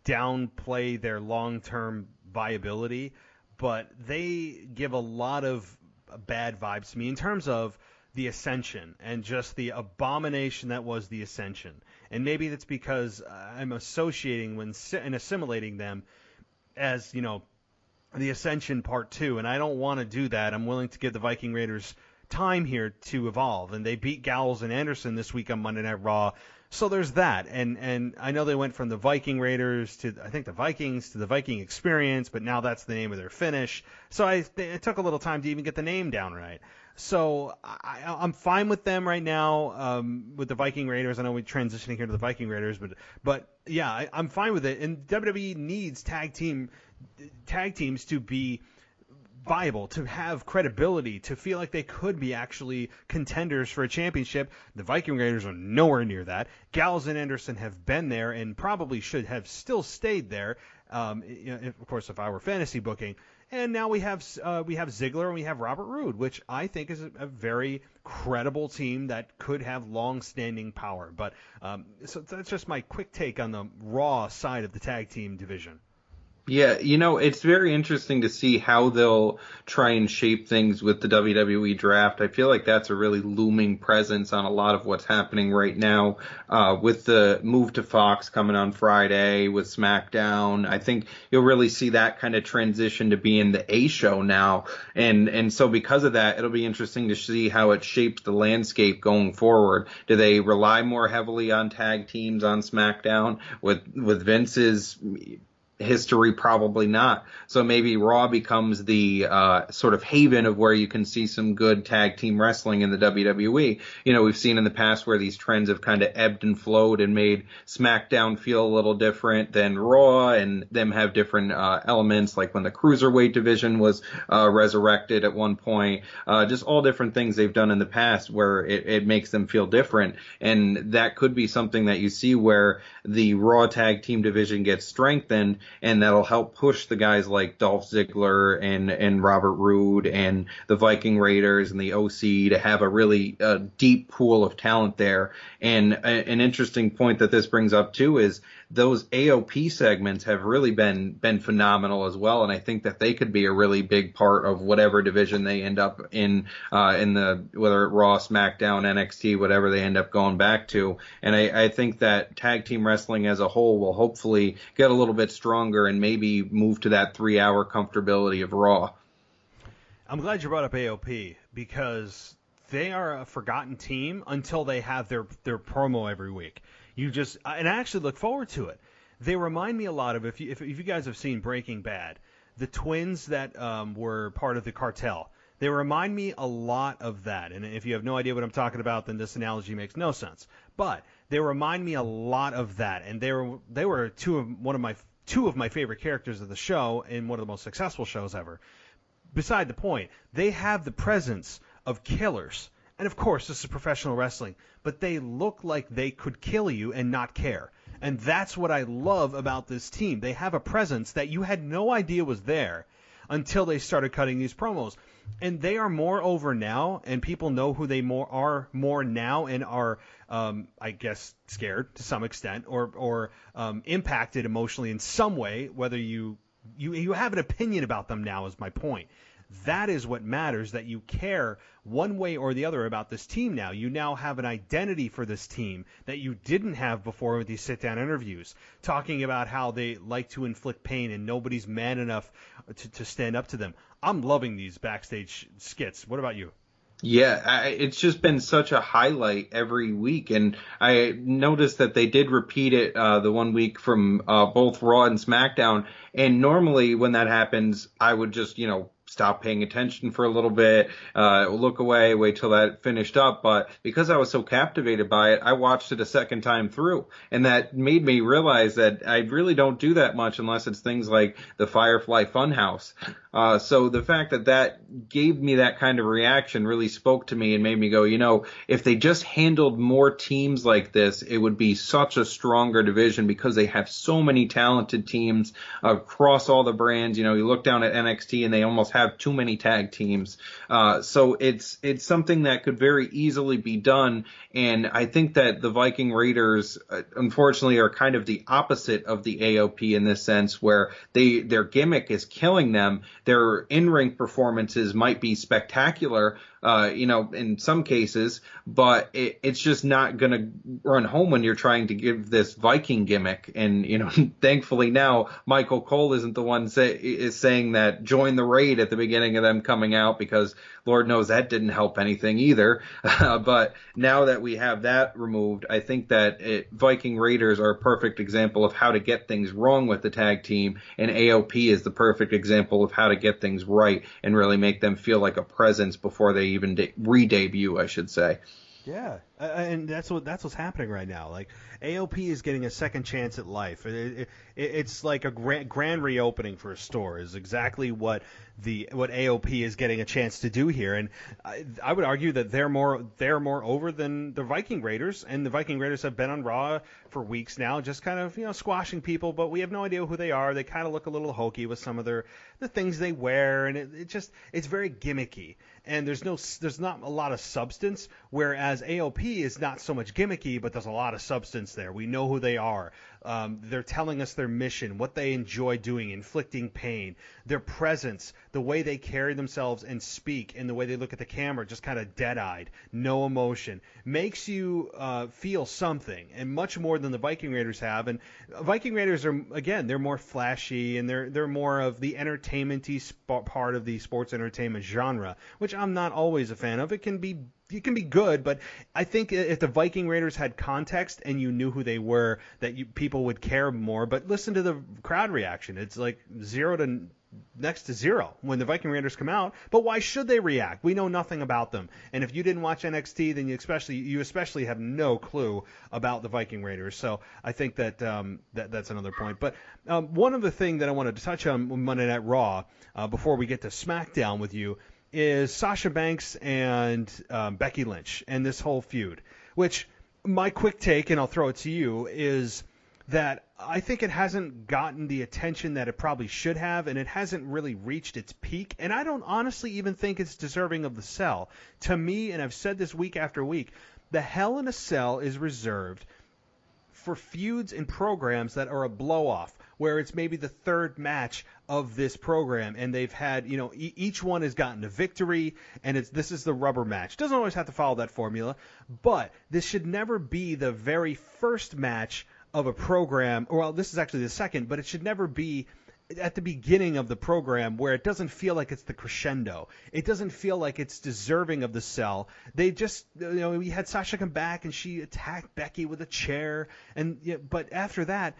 downplay their long-term viability, but they give a lot of bad vibes to me in terms of the Ascension and just the abomination that was the Ascension. And maybe that's because I'm associating and assimilating them as, the Ascension Part 2, and I don't want to do that. I'm willing to give the Viking Raiders time here to evolve, and they beat Gallows and Anderson this week on Monday Night Raw. So there's that, and I know they went from the Viking Raiders to, I think, the Vikings to the Viking Experience, but now that's the name of their finish. So it took a little time to even get the name down right. So I'm fine with them right now, with the Viking Raiders. I know we're transitioning here to the Viking Raiders, but yeah, I'm fine with it. And WWE needs tag teams to be viable, to have credibility, to feel like they could be actually contenders for a championship. The Viking Raiders are nowhere near that. Gallows and Anderson have been there and probably should have still stayed there. Of course, if I were fantasy booking. And now we have Ziggler and we have Robert Roode, which I think is a very credible team that could have long-standing power. But so that's just my quick take on the Raw side of the tag team division. Yeah, it's very interesting to see how they'll try and shape things with the WWE draft. I feel like that's a really looming presence on a lot of what's happening right now, with the move to Fox coming on Friday with Smackdown. I think you'll really see that kind of transition to being the A show now. And so because of that, it'll be interesting to see how it shapes the landscape going forward. Do they rely more heavily on tag teams on SmackDown with Vince's history? Probably not. So maybe Raw becomes the sort of haven of where you can see some good tag team wrestling in the WWE. We've seen in the past where these trends have kind of ebbed and flowed and made SmackDown feel a little different than Raw, and them have different elements, like when the Cruiserweight division was resurrected at one point. Just all different things they've done in the past where it makes them feel different. And that could be something that you see where the Raw tag team division gets strengthened, and that'll help push the guys like Dolph Ziggler and Robert Roode and the Viking Raiders and the OC to have a really deep pool of talent there. And an interesting point that this brings up too is those AOP segments have really been phenomenal as well, and I think that they could be a really big part of whatever division they end up in the, whether it Raw, SmackDown, NXT, whatever they end up going back to. And I think that tag team wrestling as a whole will hopefully get a little bit stronger and maybe move to that 3-hour comfortability of Raw. I'm glad you brought up AOP, because they are a forgotten team until they have their promo every week. And I actually look forward to it. They remind me a lot of, if you guys have seen Breaking Bad, the twins that were part of the cartel. They remind me a lot of that. And if you have no idea what I'm talking about, then this analogy makes no sense. But they remind me a lot of that. And they were two of my favorite characters of the show in one of the most successful shows ever. Beside the point, they have the presence of killers. And of course, this is professional wrestling, but they look like they could kill you and not care. And that's what I love about this team. They have a presence that you had no idea was there until they started cutting these promos. And they are more over now, and people know who they are more now and are, I guess, scared to some extent or impacted emotionally in some way, whether you have an opinion about them now is my point. That is what matters, that you care one way or the other about this team now. You now have an identity for this team that you didn't have before with these sit-down interviews, talking about how they like to inflict pain and nobody's man enough to stand up to them. I'm loving these backstage skits. What about you? Yeah, it's just been such a highlight every week, and I noticed that they did repeat it the one week from both Raw and SmackDown, and normally when that happens, I would just, stop paying attention for a little bit, look away, wait till that finished up. But because I was so captivated by it, I watched it a second time through. And that made me realize that I really don't do that much unless it's things like the Firefly Funhouse. So the fact that gave me that kind of reaction really spoke to me and made me go, if they just handled more teams like this, it would be such a stronger division because they have so many talented teams across all the brands. You look down at NXT and they almost have too many tag teams. So it's something that could very easily be done. And I think that the Viking Raiders, unfortunately, are kind of the opposite of the AOP in this sense, where their gimmick is killing them. Their in-ring performances might be spectacular, in some cases, but it's just not going to run home when you're trying to give this Viking gimmick. And, thankfully now Michael Cole isn't the one is saying that join the raid at the beginning of them coming out, because Lord knows that didn't help anything either. But now that we have that removed, I think that Viking Raiders are a perfect example of how to get things wrong with the tag team, and AOP is the perfect example of how to get things right and really make them feel like a presence before they even re-debut, I should say. Yeah, and that's what's happening right now. Like, AOP is getting a second chance at life. It's like a grand reopening for a store is exactly what AOP is getting a chance to do here. And I would argue that they're more over than the Viking Raiders, and the Viking Raiders have been on Raw for weeks now, just kind of squashing people, but we have no idea who they are. They kind of look a little hokey with some of the things they wear, and it's very gimmicky. And there's not a lot of substance, whereas AOP is not so much gimmicky, but there's a lot of substance there. We know who they are. They're telling us their mission, what they enjoy doing, inflicting pain, their presence, the way they carry themselves and speak, and the way they look at the camera, just kind of dead-eyed, no emotion, makes you feel something, and much more than the Viking Raiders have. And Viking Raiders are, again, they're more flashy, and they're more of the entertainment-y part of the sports entertainment genre, which I'm not always a fan of. It can be good, but I think if the Viking Raiders had context and you knew who they were, people would care more. But listen to the crowd reaction. It's like 0 to next to 0 when the Viking Raiders come out. But why should they react? We know nothing about them. And if you didn't watch NXT, then you especially have no clue about the Viking Raiders. So I think that that's another point. But one other thing that I wanted to touch on Monday Night Raw before we get to SmackDown with you is Sasha Banks and Becky Lynch and this whole feud, which my quick take, and I'll throw it to you, is that I think it hasn't gotten the attention that it probably should have, and it hasn't really reached its peak, and I don't honestly even think it's deserving of the cell. To me, and I've said this week after week, the Hell in a Cell is reserved for feuds and programs that are a blow-off, where it's maybe the third match of this program, and they've had, each one has gotten a victory, and this is the rubber match. Doesn't always have to follow that formula, but this should never be the very first match of a program. Well, this is actually the second, but it should never be at the beginning of the program where it doesn't feel like it's the crescendo. It doesn't feel like it's deserving of the cell. They just, we had Sasha come back and she attacked Becky with a chair, but after that,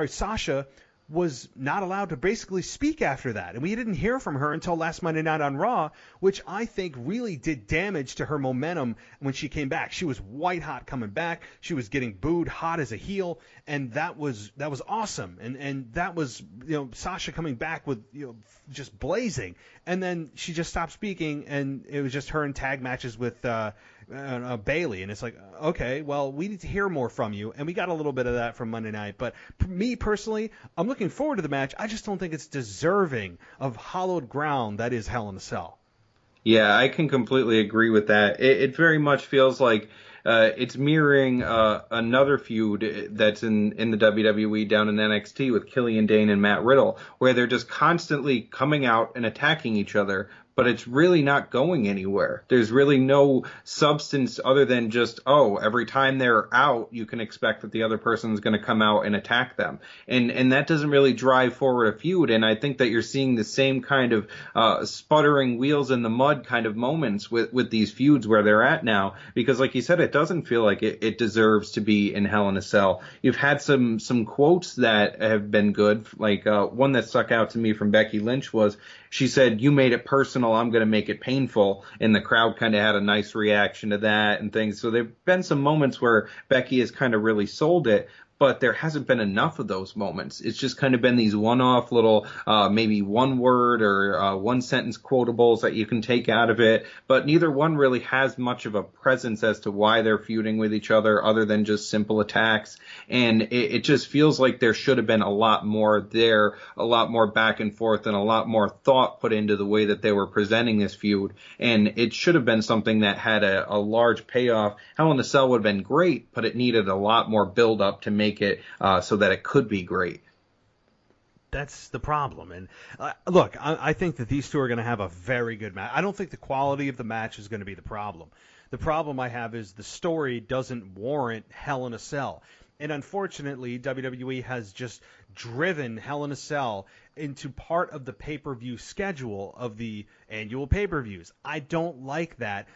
Sasha was not allowed to basically speak after that. And we didn't hear from her until last Monday night on Raw, which I think really did damage to her momentum when she came back. She was white hot coming back. She was getting booed hot as a heel, and that was awesome. And that was, Sasha coming back with, just blazing. And then she just stopped speaking, and it was just her in tag matches with Bayley, and it's like, okay, well, we need to hear more from you, and we got a little bit of that from Monday night. But me personally, I'm looking forward to the match. I just don't think it's deserving of hallowed ground that is Hell in a Cell. Yeah, I can completely agree with that. It very much feels like it's mirroring another feud that's in the WWE down in NXT with Killian Dane and Matt Riddle, where they're just constantly coming out and attacking each other, but it's really not going anywhere. There's really no substance other than just, every time they're out, you can expect that the other person's going to come out and attack them. And that doesn't really drive forward a feud. And I think that you're seeing the same kind of sputtering wheels in the mud kind of moments with these feuds where they're at now. Because like you said, it doesn't feel like it deserves to be in Hell in a Cell. You've had some quotes that have been good. Like one that stuck out to me from Becky Lynch was, she said, "You made it personal, I'm going to make it painful." And the crowd kind of had a nice reaction to that and things. So there have been some moments where Becky has kind of really sold it, but there hasn't been enough of those moments. It's just kind of been these one-off little maybe one word or one sentence quotables that you can take out of it, but neither one really has much of a presence as to why they're feuding with each other other than just simple attacks. And it just feels like there should have been a lot more there, a lot more back and forth, and a lot more thought put into the way that they were presenting this feud. And it should have been something that had a large payoff. Hell in a Cell would have been great, but it needed a lot more build-up to make it so that it could be great. That's the problem. And look, I think that these two are going to have a very good match. I don't think the quality of the match is going to be the problem. The problem I have is the story doesn't warrant Hell in a Cell. And unfortunately, WWE has just driven Hell in a Cell into part of the pay-per-view schedule of the annual pay-per-views. I don't like that.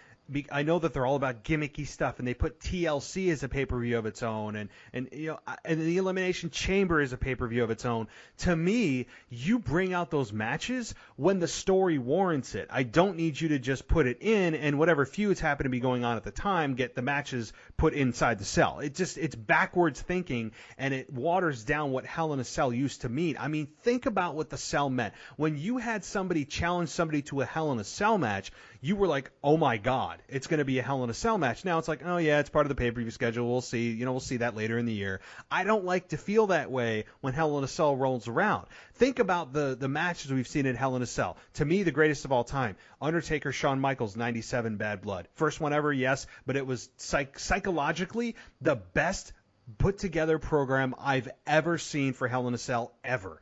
I know that they're all about gimmicky stuff, and they put TLC as a pay-per-view of its own, and the Elimination Chamber is a pay-per-view of its own. To me, you bring out those matches when the story warrants it. I don't need you to just put it in, and whatever feuds happen to be going on at the time, get the matches put inside the cell. It's backwards thinking, and it waters down what Hell in a Cell used to mean. I mean, think about what the cell meant. When you had somebody challenge somebody to a Hell in a Cell match, you were like, oh my God, it's going to be a Hell in a Cell match. Now it's like, oh yeah, it's part of the pay-per-view schedule. We'll see. We'll see that later in the year. I don't like to feel that way when Hell in a Cell rolls around. Think about the matches we've seen in Hell in a Cell. To me, the greatest of all time, Undertaker, Shawn Michaels, 97 Bad Blood. First one ever, yes, but it was psychologically the best put together program I've ever seen for Hell in a Cell ever.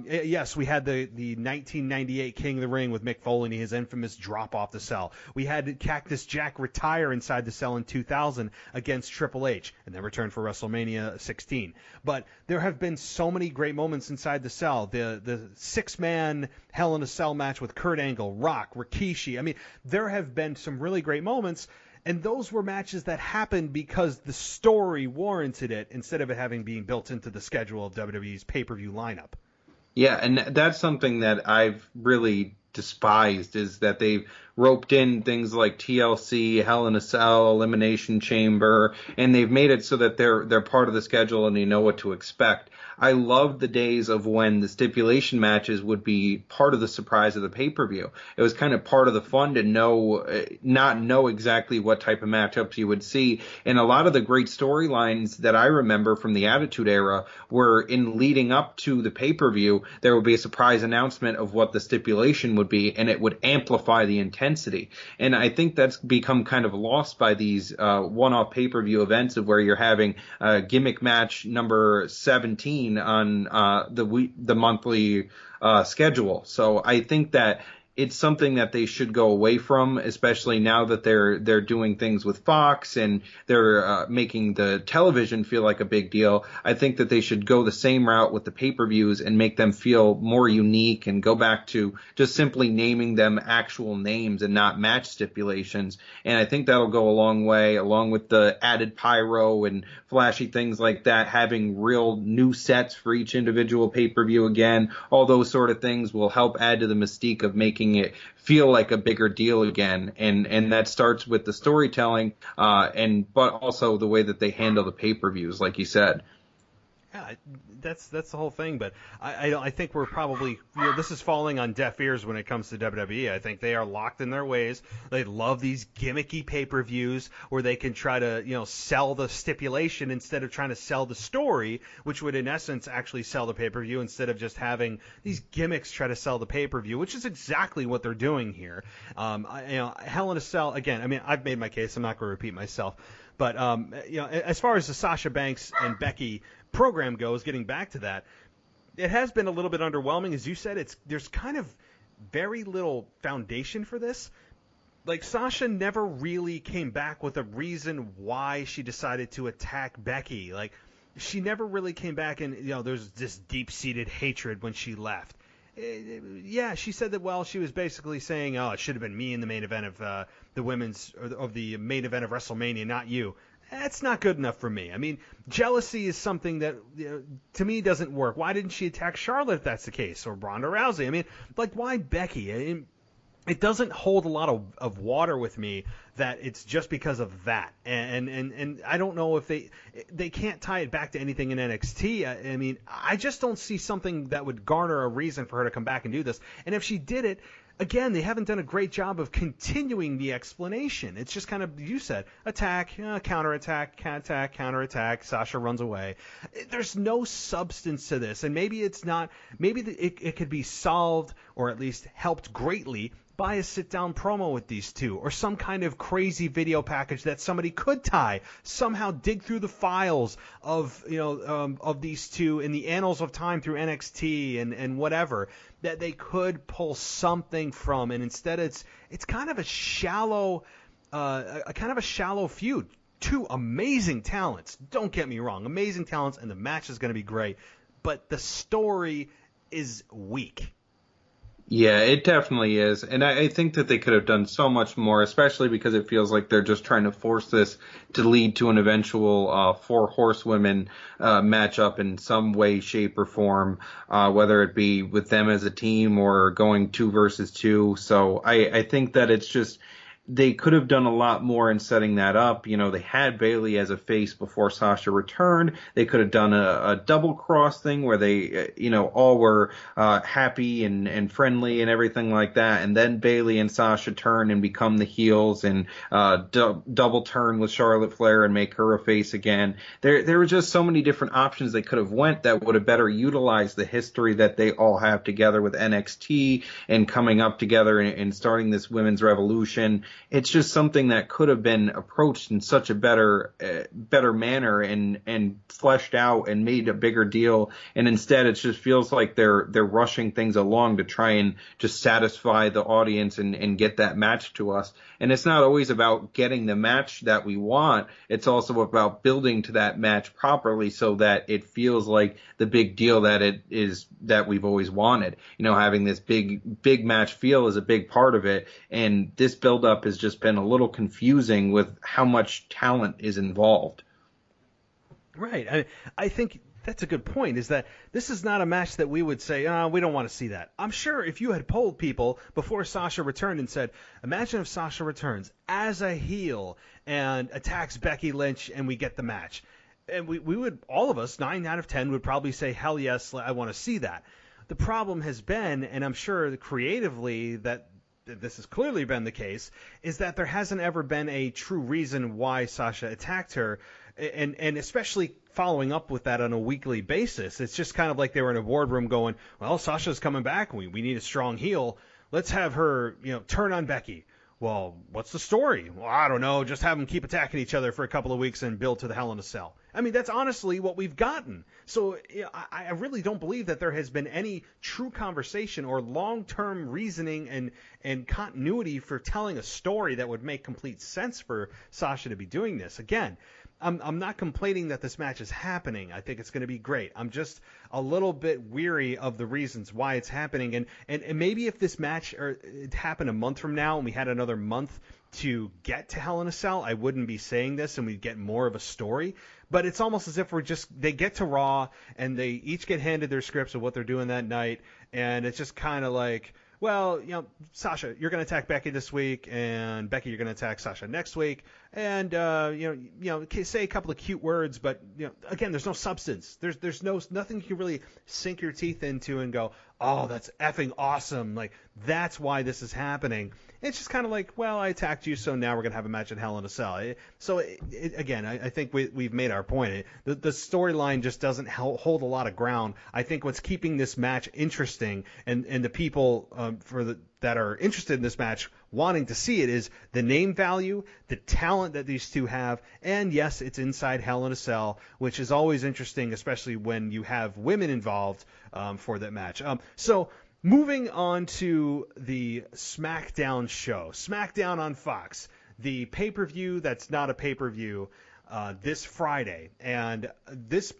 Yes, we had the 1998 King of the Ring with Mick Foley and his infamous drop off the cell. We had Cactus Jack retire inside the cell in 2000 against Triple H and then return for WrestleMania 16. But there have been so many great moments inside the cell. The 6-man Hell in a Cell match with Kurt Angle, Rock, Rikishi. I mean, there have been some really great moments. And those were matches that happened because the story warranted it instead of it having been built into the schedule of WWE's pay-per-view lineup. Yeah, and that's something that I've really despised, is that they've roped in things like TLC, Hell in a Cell, Elimination Chamber, and they've made it so that they're part of the schedule and you know what to expect. I loved the days of when the stipulation matches would be part of the surprise of the pay-per-view. It was kind of part of the fun to not know exactly what type of matchups you would see. And a lot of the great storylines that I remember from the Attitude Era were in leading up to the pay-per-view, there would be a surprise announcement of what the stipulation would be, and it would amplify the intensity. And I think that's become kind of lost by these one-off pay-per-view events of where you're having gimmick match number 17 on the monthly schedule. So I think that it's something that they should go away from, especially now that they're doing things with Fox and they're making the television feel like a big deal. I think that they should go the same route with the pay-per-views and make them feel more unique and go back to just simply naming them actual names and not match stipulations. And I think that'll go a long way, along with the added pyro and flashy things like that, having real new sets for each individual pay-per-view again. All those sort of things will help add to the mystique of making it feel like a bigger deal again, and that starts with the storytelling, but also the way that they handle the pay-per-views, like you said. Yeah, that's the whole thing. But I think we're probably, this is falling on deaf ears when it comes to WWE. I think they are locked in their ways. They love these gimmicky pay-per-views where they can try to sell the stipulation instead of trying to sell the story, which would in essence actually sell the pay-per-view instead of just having these gimmicks try to sell the pay-per-view, which is exactly what they're doing here. Hell in a Cell again. I mean, I've made my case. I'm not going to repeat myself. But as far as the Sasha Banks and Becky program goes, getting back to that, it has been a little bit underwhelming. As you said, there's kind of very little foundation for this. Like, Sasha never really came back with a reason why she decided to attack Becky. Like, she never really came back and, there's this deep-seated hatred when she left. Yeah, she said that, she was basically saying, it should have been me in the main event of the main event of WrestleMania, not you. That's not good enough for me. I mean, jealousy is something that, to me, doesn't work. Why didn't she attack Charlotte if that's the case? Or Ronda Rousey? I mean, why Becky? It doesn't hold a lot of water with me that it's just because of that. And I don't know if they can't tie it back to anything in NXT. I mean, I just don't see something that would garner a reason for her to come back and do this. And if she did it, again, they haven't done a great job of continuing the explanation. It's just kind of, you said, attack, counterattack, counterattack, Sasha runs away. There's no substance to this, and maybe it's not, it could be solved or at least helped greatly by a sit-down promo with these two, or some kind of crazy video package that somebody could tie, somehow dig through the files of these two in the annals of time through NXT and whatever, that they could pull something from, and instead it's kind of a shallow feud. Two amazing talents, don't get me wrong, amazing talents, and the match is going to be great, but the story is weak. Yeah, it definitely is. And I think that they could have done so much more, especially because it feels like they're just trying to force this to lead to an eventual four horsewomen matchup in some way, shape, or form, whether it be with them as a team or going 2 versus 2. So I think that it's just, they could have done a lot more in setting that up. They had Bayley as a face before Sasha returned. They could have done a double cross thing where they, all were happy and friendly and everything like that. And then Bayley and Sasha turn and become the heels and double turn with Charlotte Flair and make her a face again. There were just so many different options they could have went that would have better utilized the history that they all have together with NXT and coming up together and starting this women's revolution. It's just something that could have been approached in such a better manner and fleshed out and made a bigger deal. And instead, it just feels like they're rushing things along to try and just satisfy the audience and get that match to us. And it's not always about getting the match that we want. It's also about building to that match properly so that it feels like the big deal that it is that we've always wanted. Having this big match feel is a big part of it. And this buildup has just been a little confusing with how much talent is involved. Right. I think that's a good point, is that this is not a match that we would say, we don't want to see that. I'm sure if you had polled people before Sasha returned and said, imagine if Sasha returns as a heel and attacks Becky Lynch and we get the match. And we would, all of us, 9 out of 10, would probably say, hell yes, I want to see that. The problem has been, and I'm sure creatively that this has clearly been the case, is that there hasn't ever been a true reason why Sasha attacked her, and especially following up with that on a weekly basis. It's just kind of like they were in a boardroom going, well, Sasha's coming back, we need a strong heel, let's have her turn on Becky. well, what's the story? Well, I don't know. Just have them keep attacking each other for a couple of weeks and build to the Hell in a Cell. I mean, that's honestly what we've gotten. So I really don't believe that there has been any true conversation or long-term reasoning and continuity for telling a story that would make complete sense for Sasha to be doing this. Again, I'm not complaining that this match is happening. I think it's going to be great. I'm just a little bit weary of the reasons why it's happening. And maybe if this match it happened a month from now and we had another month to get to Hell in a Cell, I wouldn't be saying this and we'd get more of a story. But it's almost as if they get to Raw and they each get handed their scripts of what they're doing that night. And it's just kind of like, well, Sasha, you're going to attack Becky this week, and Becky, you're going to attack Sasha next week, and say a couple of cute words, but again, there's no substance. There's nothing you can really sink your teeth into and go, oh, that's effing awesome. Like, that's why this is happening. It's just kind of like, well, I attacked you, so now we're going to have a match in Hell in a Cell. Again, I think we've made our point. The storyline just doesn't hold a lot of ground. I think what's keeping this match interesting and the people that are interested in this match wanting to see it is the name value, the talent that these two have, and yes, it's inside Hell in a Cell, which is always interesting, especially when you have women involved for that match. So moving on to the Smackdown show. Smackdown on Fox, the pay-per-view that's not a pay-per-view, this Friday. And this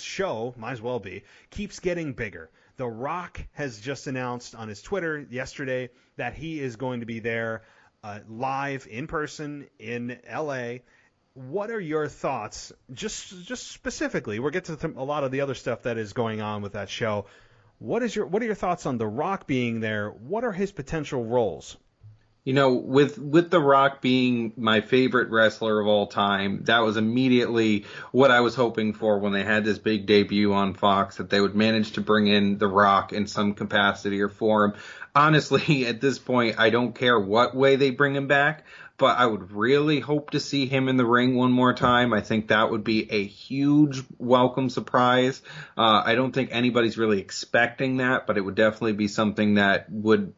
show, might as well be, keeps getting bigger. The Rock has just announced on his Twitter yesterday that he is going to be there live in person in LA. What are your thoughts, just specifically? We'll get to a lot of the other stuff that is going on with that show. What are your thoughts on The Rock being there? What are his potential roles? With The Rock being my favorite wrestler of all time, that was immediately what I was hoping for when they had this big debut on Fox, that they would manage to bring in The Rock in some capacity or form. Honestly, at this point, I don't care what way they bring him back, but I would really hope to see him in the ring one more time. I think that would be a huge welcome surprise. I don't think anybody's really expecting that, but it would definitely be something that would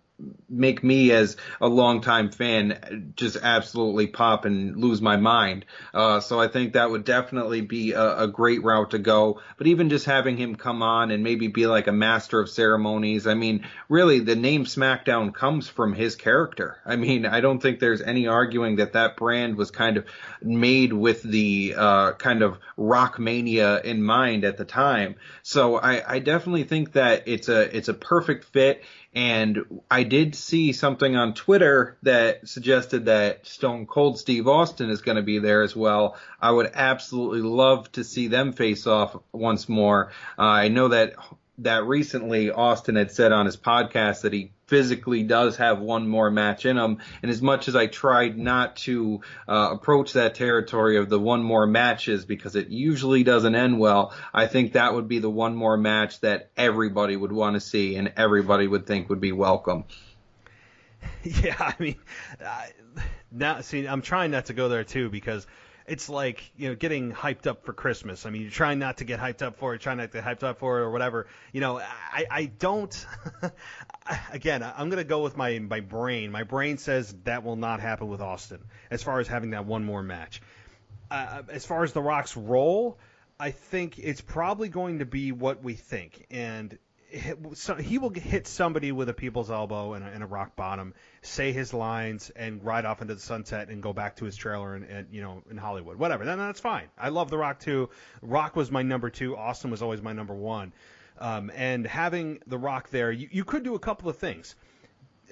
make me, as a longtime fan, just absolutely pop and lose my mind. So I think that would definitely be a great route to go. But even just having him come on and maybe be like a master of ceremonies, I mean, really, the name Smackdown comes from his character. I mean, I don't think there's any arguing that brand was kind of made with the kind of Rockmania in mind at the time. So I definitely think that it's a perfect fit. And I did see something on Twitter that suggested that Stone Cold Steve Austin is going to be there as well. I would absolutely love to see them face off once more. I know that recently Austin had said on his podcast that he physically does have one more match in him. And as much as I tried not to approach that territory of the one more matches, because it usually doesn't end well, I think that would be the one more match that everybody would want to see and everybody would think would be welcome. Yeah, I mean, now see, I'm trying not to go there too, because it's like, getting hyped up for Christmas. I mean, you're trying not to get hyped up for it, trying not to get hyped up for it or whatever. I don't. Again, I'm going to go with my brain. My brain says that will not happen with Austin as far as having that one more match. As far as The Rock's role, I think it's probably going to be what we think. And he will hit somebody with a people's elbow and a rock bottom, say his lines, and ride off into the sunset and go back to his trailer in Hollywood. Whatever. Then that's fine. I love The Rock too. Rock was my number 2. Austin was always my number 1. And having The Rock there, you could do a couple of things.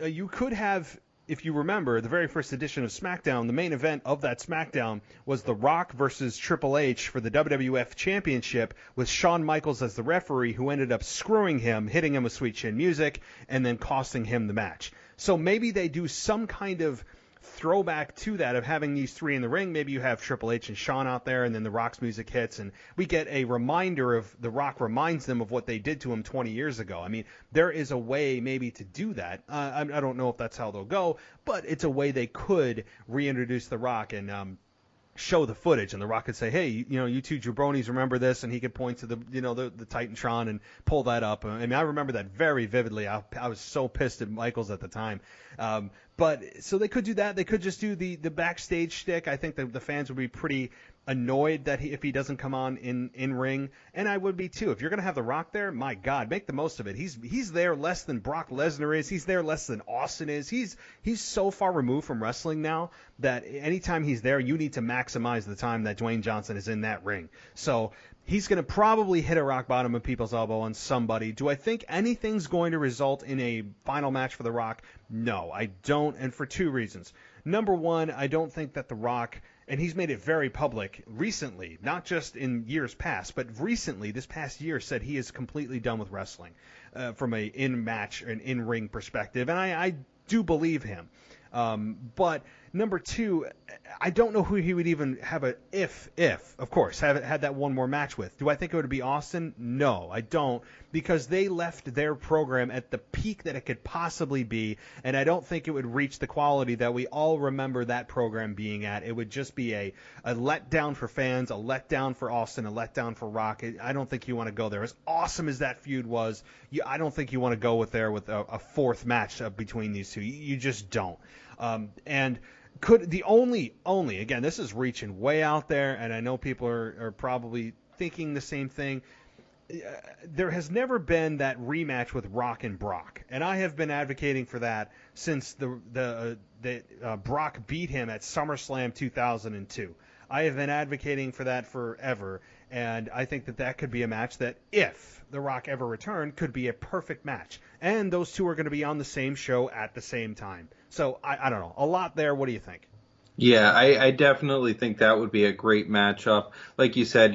You could have, if you remember, the very first edition of SmackDown, the main event of that SmackDown was The Rock versus Triple H for the WWF Championship, with Shawn Michaels as the referee, who ended up screwing him, hitting him with Sweet Chin Music, and then costing him the match. So maybe they do some kind of throwback to that of having these three in the ring. Maybe you have Triple H and Shawn out there, and then The Rock's music hits, and we get a reminder of The Rock reminds them of what they did to him 20 years ago. I mean, there is a way maybe to do that. I don't know if that's how they'll go, but it's a way they could reintroduce The Rock. And show the footage, and The Rock could say, hey, you two jabronis remember this, and he could point to the Titantron and pull that up. I mean, I remember that very vividly. I was so pissed at Michaels at the time. But so they could do that. They could just do the backstage shtick. I think the fans would be pretty annoyed that if he doesn't come on in ring, and I would be too. If you're going to have The Rock there, my God, make the most of it. He's there less than Brock Lesnar is. He's there less than Austin is. He's so far removed from wrestling now that anytime he's there, you need to maximize the time that Dwayne Johnson is in that ring. So he's going to probably hit a rock bottom of people's elbow on somebody. Do I think anything's going to result in a final match for The Rock? No, I don't, and for two reasons. Number one, I don't think that The Rock, and he's made it very public recently, not just in years past, but recently, this past year, said he is completely done with wrestling from a in-match and in-ring perspective, and I do believe him. But number two, I don't know who he would even have if of course, had that one more match with. Do I think it would be Austin? No, I don't, because they left their program at the peak that it could possibly be, and I don't think it would reach the quality that we all remember that program being at. It would just be a letdown for fans, a letdown for Austin, a letdown for Rock. I don't think you want to go there. As awesome as that feud was, I don't think you want to go with a fourth match between these two. You just don't. And could the only again, this is reaching way out there, and I know people are probably thinking the same thing. There has never been that rematch with Rock and Brock, and I have been advocating for that since the Brock beat him at SummerSlam 2002. I have been advocating for that forever, and I think that could be a match that, if The Rock ever returned, could be a perfect match. And those two are going to be on the same show at the same time. So, I don't know. A lot there. What do you think? Yeah, I definitely think that would be a great matchup. Like you said,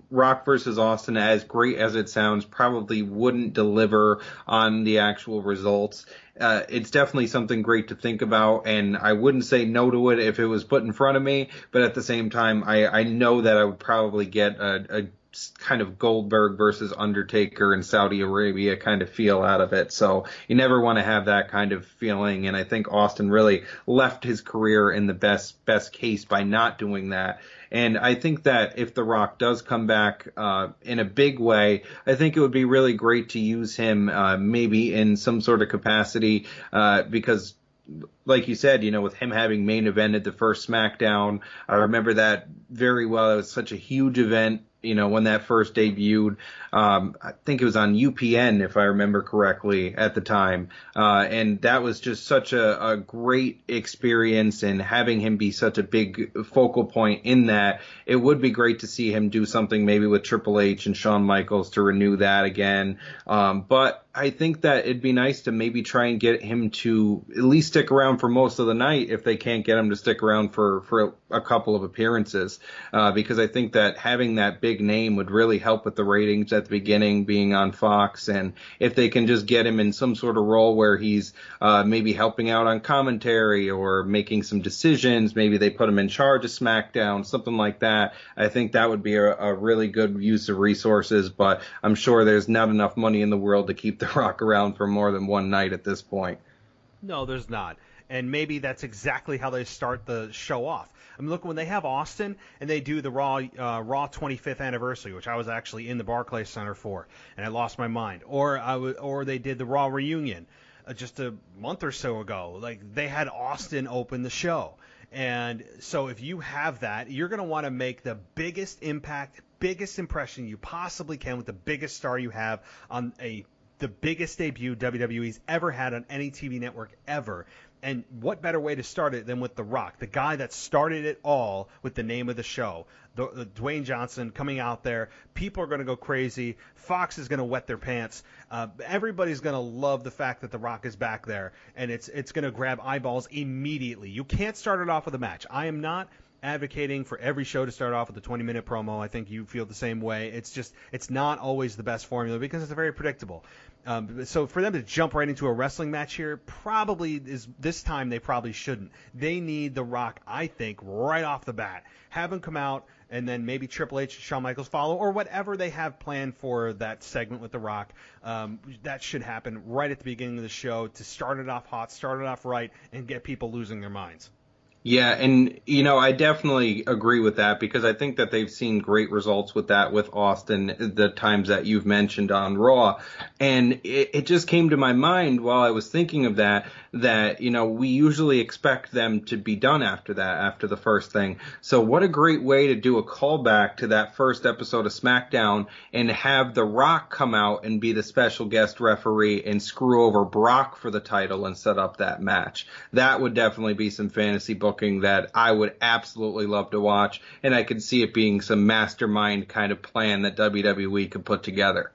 Rock versus Austin, as great as it sounds, probably wouldn't deliver on the actual results. It's definitely something great to think about, and I wouldn't say no to it if it was put in front of me, but at the same time, I know that I would probably get a kind of Goldberg versus Undertaker in Saudi Arabia kind of feel out of it. So you never want to have that kind of feeling. And I think Austin really left his career in the best case by not doing that. And I think that if The Rock does come back in a big way, I think it would be really great to use him maybe in some sort of capacity because, like you said, with him having main evented the first Smackdown, I remember that very well. It was such a huge event. When that first debuted, I think it was on UPN, if I remember correctly, at the time. And that was just such a great experience, and having him be such a big focal point in that, it would be great to see him do something maybe with Triple H and Shawn Michaels to renew that again. But I think that it'd be nice to maybe try and get him to at least stick around for most of the night if they can't get him to stick around for a couple of appearances, because I think that having that big name would really help with the ratings at the beginning, being on Fox. And if they can just get him in some sort of role where he's maybe helping out on commentary or making some decisions, maybe they put him in charge of Smackdown, something like that, I think that would be a really good use of resources. But I'm sure there's not enough money in the world to keep The Rock around for more than one night at this point. No, there's not. And maybe that's exactly how they start the show off. I mean, look, when they have Austin and they do the Raw 25th anniversary, which I was actually in the Barclays Center for, and I lost my mind. Or they did the Raw reunion just a month or so ago. Like, they had Austin open the show. And so if you have that, you're going to want to make the biggest impact, biggest impression you possibly can with the biggest star you have on the biggest debut WWE's ever had on any TV network ever. And what better way to start it than with The Rock, the guy that started it all with the name of the show. The Dwayne Johnson coming out there. People are going to go crazy. Fox is going to wet their pants. Everybody's going to love the fact that The Rock is back there. And it's going to grab eyeballs immediately. You can't start it off with a match. I am not advocating for every show to start off with a 20-minute promo. I think you feel the same way. It's not always the best formula because it's very predictable. So for them to jump right into a wrestling match here probably is, this time they probably shouldn't. They need The Rock, I think, right off the bat. Have him come out, and then maybe Triple H and Shawn Michaels follow, or whatever they have planned for that segment with The Rock. That should happen right at the beginning of the show to start it off hot, start it off right, and get people losing their minds. Yeah, and I definitely agree with that because I think that they've seen great results with that with Austin the times that you've mentioned on Raw. And it just came to my mind while I was thinking of that, we usually expect them to be done after that, after the first thing. So what a great way to do a callback to that first episode of SmackDown and have The Rock come out and be the special guest referee and screw over Brock for the title and set up that match. That would definitely be some fantasy booking that I would absolutely love to watch, and I could see it being some mastermind kind of plan that WWE could put together.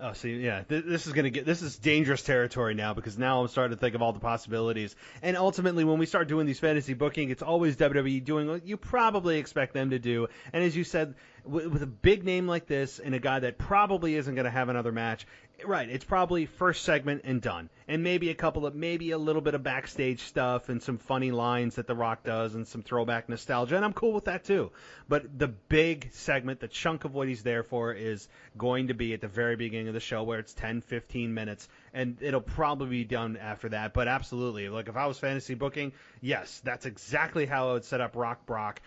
Oh, see, yeah, this is dangerous territory now because now I'm starting to think of all the possibilities. And ultimately, when we start doing these fantasy booking, it's always WWE doing what you probably expect them to do. And as you said, with a big name like this and a guy that probably isn't going to have another match, right, it's probably first segment and done. And maybe maybe a little bit of backstage stuff and some funny lines that The Rock does and some throwback nostalgia, and I'm cool with that too. But the big segment, the chunk of what he's there for, is going to be at the very beginning of the show where it's 10, 15 minutes, and it'll probably be done after that. But absolutely, like if I was fantasy booking, yes, that's exactly how I would set up Rock Brock.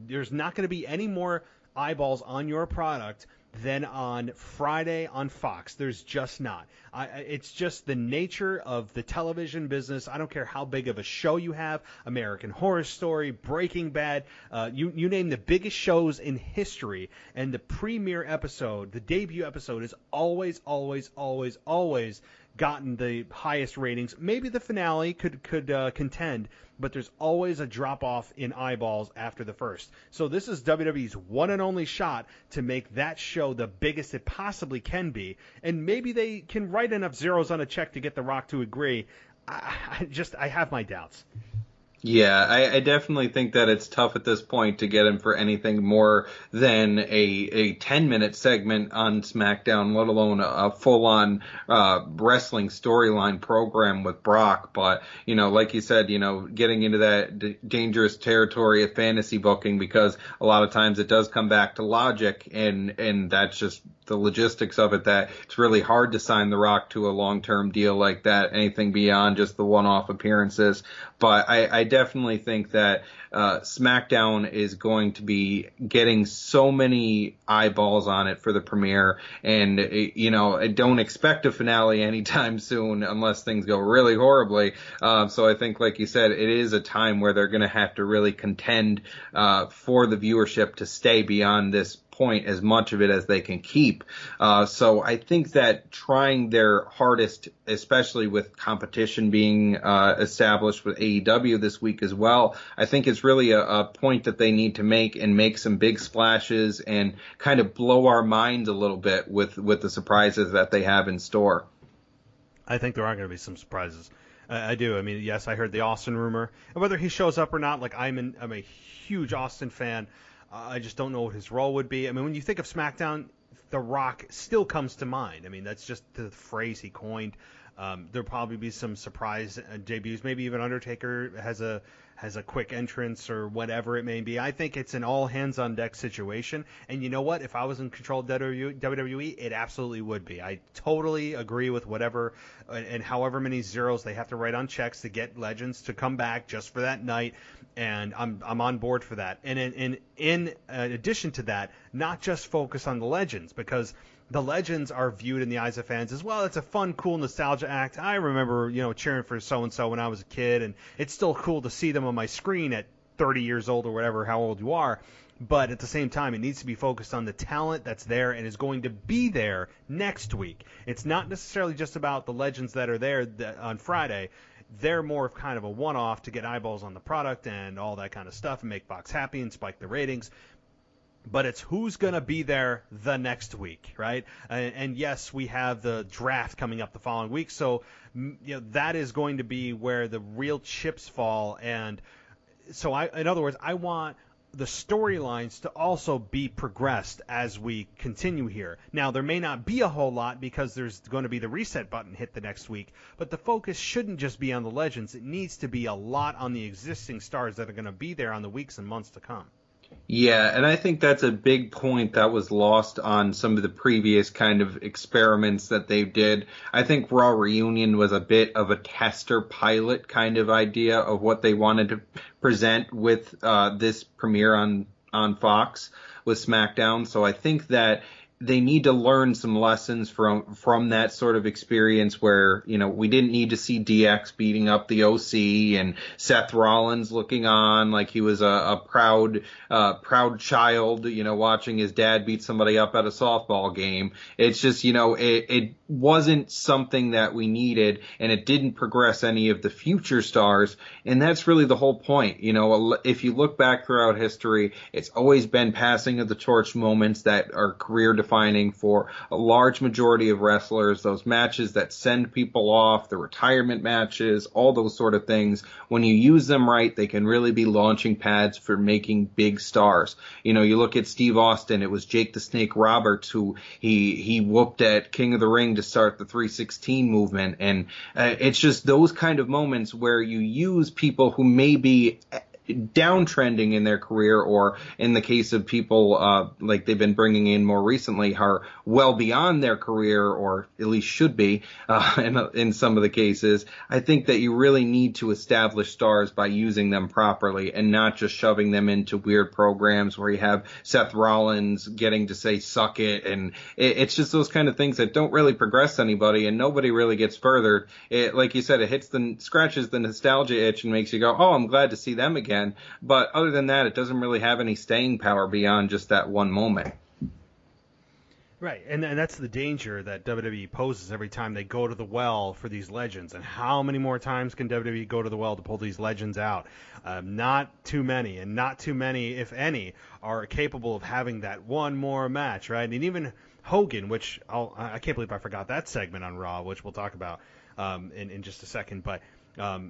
There's not going to be any more eyeballs on your product than on Friday on Fox. There's just not. It's just the nature of the television business. I don't care how big of a show you have, American Horror Story, Breaking Bad, you name the biggest shows in history, and the premiere episode, the debut episode, is always gotten the highest ratings. Maybe the finale could contend, but there's always a drop-off in eyeballs after the first. So this is WWE's one and only shot to make that show the biggest it possibly can be, and maybe they can write enough zeros on a check to get The Rock to agree. I have my doubts. Yeah, I definitely think that it's tough at this point to get him for anything more than a 10-minute segment on SmackDown, let alone a full-on wrestling storyline program with Brock. But, like you said, getting into that dangerous territory of fantasy booking, because a lot of times it does come back to logic, and that's just the logistics of it, that it's really hard to sign The Rock to a long-term deal like that, anything beyond just the one-off appearances. But I definitely think that SmackDown is going to be getting so many eyeballs on it for the premiere, and I don't expect a finale anytime soon unless things go really horribly. So I think, like you said, it is a time where they're going to have to really contend for the viewership to stay beyond this point, as much of it as they can keep. So I think that trying their hardest, especially with competition being established with AEW this week as well, I think it's really a point that they need to make some big splashes and kind of blow our minds a little bit with the surprises that they have in store. I think there are going to be some surprises. I do. I mean, yes, I heard the Austin rumor. And whether he shows up or not, like I'm a huge Austin fan. I just don't know what his role would be. I mean, when you think of SmackDown, The Rock still comes to mind. I mean, that's just the phrase he coined. There'll probably be some surprise debuts. Maybe even Undertaker has a quick entrance or whatever it may be. I think it's an all hands on deck situation. And you know what? If I was in control of WWE, it absolutely would be. I totally agree with whatever and however many zeros they have to write on checks to get legends to come back just for that night. And I'm on board for that. And in addition to that, not just focus on the legends, because the legends are viewed in the eyes of fans as well. It's a fun, cool nostalgia act. I remember, cheering for so-and-so when I was a kid, and it's still cool to see them on my screen at 30 years old or whatever, how old you are. But at the same time, it needs to be focused on the talent that's there and is going to be there next week. It's not necessarily just about the legends that are there on Friday. They're more of kind of a one-off to get eyeballs on the product and all that kind of stuff and make Fox happy and spike the ratings. But it's who's going to be there the next week, right? And yes, we have the draft coming up the following week, so that is going to be where the real chips fall. And so, in other words, I want the storylines to also be progressed as we continue here. Now, there may not be a whole lot because there's going to be the reset button hit the next week, but the focus shouldn't just be on the legends. It needs to be a lot on the existing stars that are going to be there on the weeks and months to come. Yeah, and I think that's a big point that was lost on some of the previous kind of experiments that they did. I think Raw Reunion was a bit of a tester pilot kind of idea of what they wanted to present with this premiere on Fox with SmackDown. So I think that they need to learn some lessons from that sort of experience where, we didn't need to see DX beating up the OC and Seth Rollins looking on like he was a proud child, watching his dad beat somebody up at a softball game. It's just, it wasn't something that we needed, and it didn't progress any of the future stars. And that's really the whole point. If you look back throughout history, it's always been passing of the torch moments that are career defining for a large majority of wrestlers, those matches that send people off, the retirement matches, all those sort of things. When you use them right, they can really be launching pads for making big stars. You look at Steve Austin, it was Jake the Snake Roberts who he whooped at King of the Ring to start the 316 movement. And it's just those kind of moments where you use people who may be downtrending in their career, or in the case of people like they've been bringing in more recently, are well beyond their career, or at least should be in some of the cases. I think that you really need to establish stars by using them properly and not just shoving them into weird programs where you have Seth Rollins getting to say suck it, and it's just those kind of things that don't really progress anybody, and nobody really gets furthered. Like you said, it scratches the nostalgia itch and makes you go, oh, I'm glad to see them again. But other than that, it doesn't really have any staying power beyond just that one moment. Right, and that's the danger that WWE poses every time they go to the well for these legends. And how many more times can WWE go to the well to pull these legends out? Not too many, and not too many, if any, are capable of having that one more match, right? And even Hogan, which I can't believe I forgot that segment on Raw, which we'll talk about in just a second, but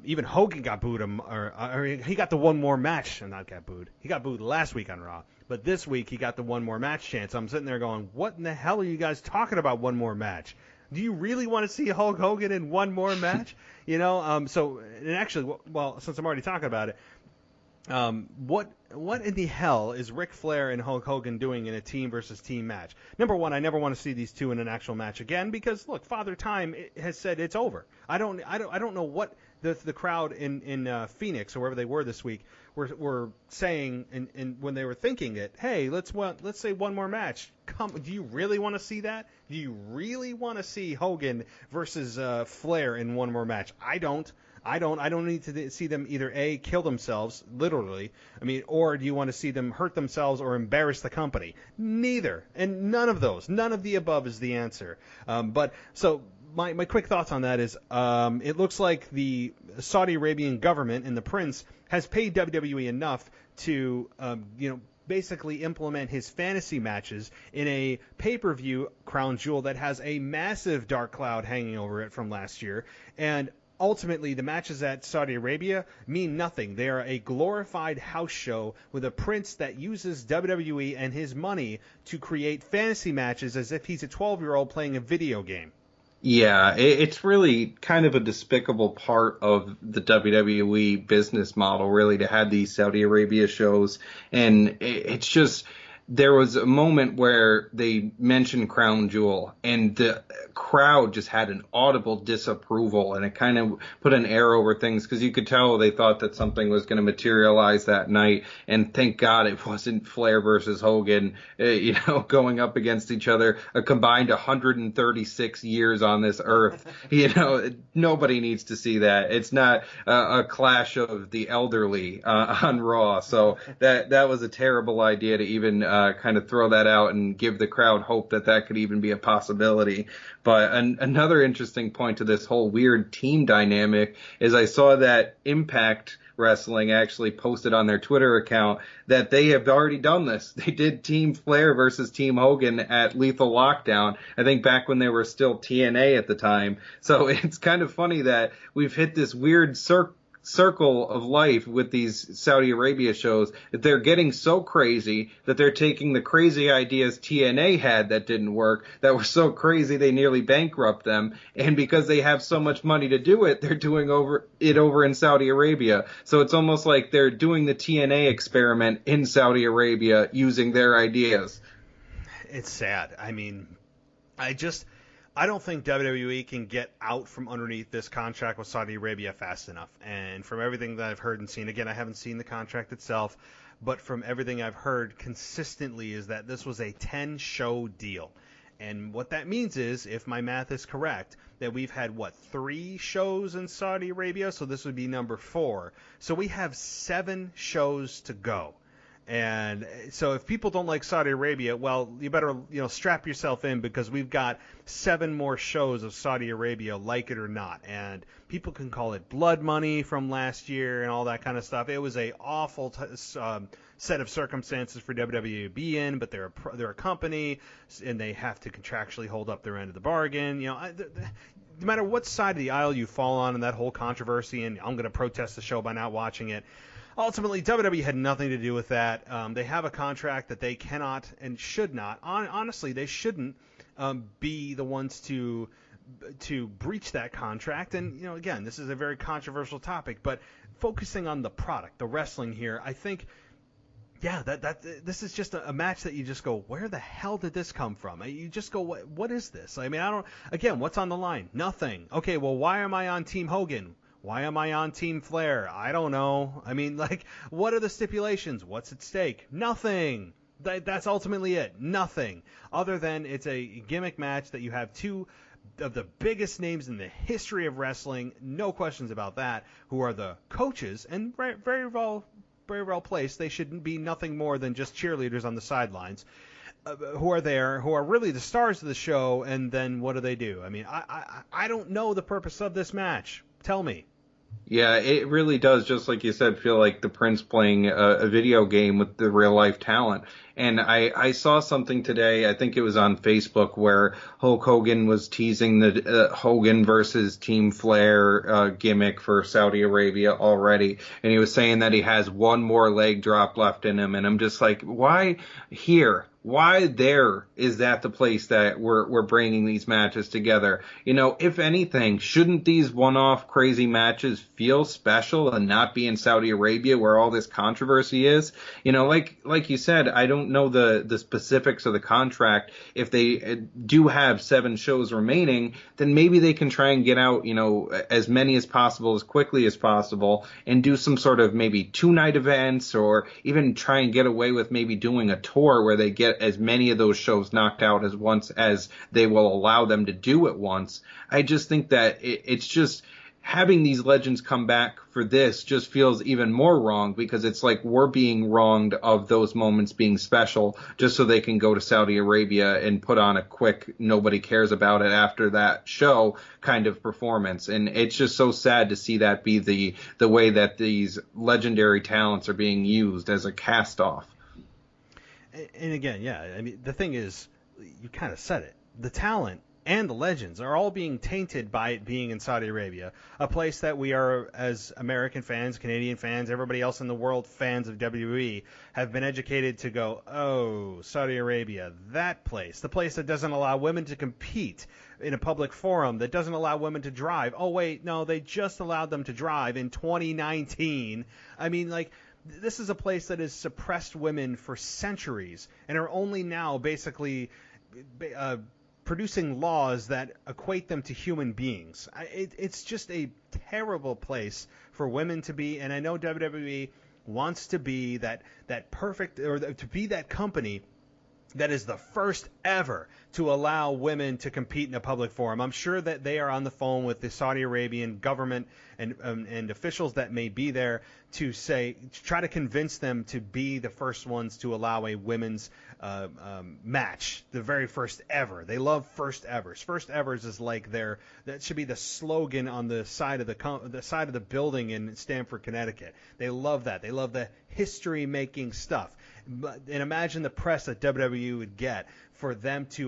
even Hogan got booed, or he got the one more match, and not got booed. He got booed last week on Raw, but this week he got the one more match chance. I'm sitting there going, what in the hell are you guys talking about, one more match? Do you really want to see Hulk Hogan in one more match? So, and actually, well, since I'm already talking about it, what in the hell is Ric Flair and Hulk Hogan doing in a team versus team match? Number one, I never want to see these two in an actual match again because, look, Father Time has said it's over. I don't know what the crowd in Phoenix or wherever they were this week were saying, and when they were thinking it. Hey, let's say one more match. Do you really want to see that? Do you really want to see Hogan versus Flair in one more match? I don't need to see them either A, kill themselves, literally, or do you want to see them hurt themselves or embarrass the company? Neither. And none of those. None of the above is the answer. My quick thoughts on that is it looks like the Saudi Arabian government and the prince has paid WWE enough to basically implement his fantasy matches in a pay-per-view crown jewel that has a massive dark cloud hanging over it from last year. And ultimately, the matches at Saudi Arabia mean nothing. They are a glorified house show with a prince that uses WWE and his money to create fantasy matches as if he's a 12-year-old playing a video game. Yeah, it's really kind of a despicable part of the WWE business model, really, to have these Saudi Arabia shows. And it's just, there was a moment where they mentioned Crown Jewel, and the crowd just had an audible disapproval, and it kind of put an air over things because you could tell they thought that something was going to materialize that night. And thank God it wasn't Flair versus Hogan, going up against each other, a combined 136 years on this earth. Nobody needs to see that. It's not a clash of the elderly on Raw. So that was a terrible idea to even kind of throw that out and give the crowd hope that could even be a possibility. But another interesting point to this whole weird team dynamic is I saw that Impact Wrestling actually posted on their Twitter account that they have already done this. They did Team Flair versus Team Hogan at Lethal Lockdown, I think back when they were still TNA at the time. So it's kind of funny that we've hit this weird circle of life with these Saudi Arabia shows that they're getting so crazy that they're taking the crazy ideas TNA had that didn't work, that were so crazy they nearly bankrupt them, and because they have so much money to do it, they're doing over in Saudi Arabia. So it's almost like they're doing the TNA experiment in Saudi Arabia using their ideas. It's sad. I mean, I don't think WWE can get out from underneath this contract with Saudi Arabia fast enough. And from everything that I've heard and seen, again, I haven't seen the contract itself, but from everything I've heard consistently is that this was a 10-show deal. And what that means is, if my math is correct, that we've had, 3 shows in Saudi Arabia? So this would be number 4. So we have 7 shows to go. And so if people don't like Saudi Arabia, well, you better, strap yourself in, because we've got 7 more shows of Saudi Arabia, like it or not. And people can call it blood money from last year and all that kind of stuff. It was a awful set of circumstances for WWE to be in, but they're a company, and they have to contractually hold up their end of the bargain. No matter what side of the aisle you fall on in that whole controversy, and I'm going to protest the show by not watching it, ultimately, WWE had nothing to do with that. They have a contract that they cannot and should not. Honestly, they shouldn't be the ones to breach that contract. And, again, this is a very controversial topic, but focusing on the product, the wrestling here, I think, this is just a match that you just go, where the hell did this come from? You just go, what is this? I mean, what's on the line? Nothing. Okay, well, why am I on Team Hogan? Why am I on Team Flair? I don't know. I mean, what are the stipulations? What's at stake? Nothing. That's ultimately it. Nothing. Other than it's a gimmick match that you have 2 of the biggest names in the history of wrestling, no questions about that, who are the coaches, and very well placed. They shouldn't be nothing more than just cheerleaders on the sidelines, who are there, who are really the stars of the show, and then what do? I mean, I don't know the purpose of this match. Tell me. Yeah, it really does, just like you said, feel like the Prince playing a video game with the real-life talent. And I saw something today, I think it was on Facebook, where Hulk Hogan was teasing the Hogan versus Team Flair gimmick for Saudi Arabia already. And he was saying that he has one more leg drop left in him. And I'm just like, why here? Why there is that the place that we're bringing these matches together? If anything, shouldn't these one-off crazy matches feel special and not be in Saudi Arabia where all this controversy is? Like you said, I don't know the specifics of the contract. If they do have 7 shows remaining, then maybe they can try and get out, as many as possible, as quickly as possible, and do some sort of maybe 2-night events, or even try and get away with maybe doing a tour where they get as many of those shows knocked out as once as they will allow them to do at once. I just think that it's just having these legends come back for this just feels even more wrong, because it's like we're being wronged of those moments being special just so they can go to Saudi Arabia and put on a quick nobody cares about it after that show kind of performance. And it's just so sad to see that be the way that these legendary talents are being used as a cast off. And again, I mean, the thing is, you kind of said it. The talent and the legends are all being tainted by it being in Saudi Arabia, a place that we are, as American fans, Canadian fans, everybody else in the world, fans of WWE, have been educated to go, oh, Saudi Arabia, that place, the place that doesn't allow women to compete in a public forum, that doesn't allow women to drive. Oh, wait, no, they just allowed them to drive in 2019. I mean, this is a place that has suppressed women for centuries and are only now basically producing laws that equate them to human beings. It's just a terrible place for women to be, and I know WWE wants to be that perfect, or to be that company that is the first ever to allow women to compete in a public forum. I'm sure that they are on the phone with the Saudi Arabian government and officials that may be there to try to convince them to be the first ones to allow a women's match, the very first ever. They love first evers. First evers is like that should be the slogan on the side of the building in Stamford, Connecticut. They love that. They love the history-making stuff. And imagine the press that WWE would get for them to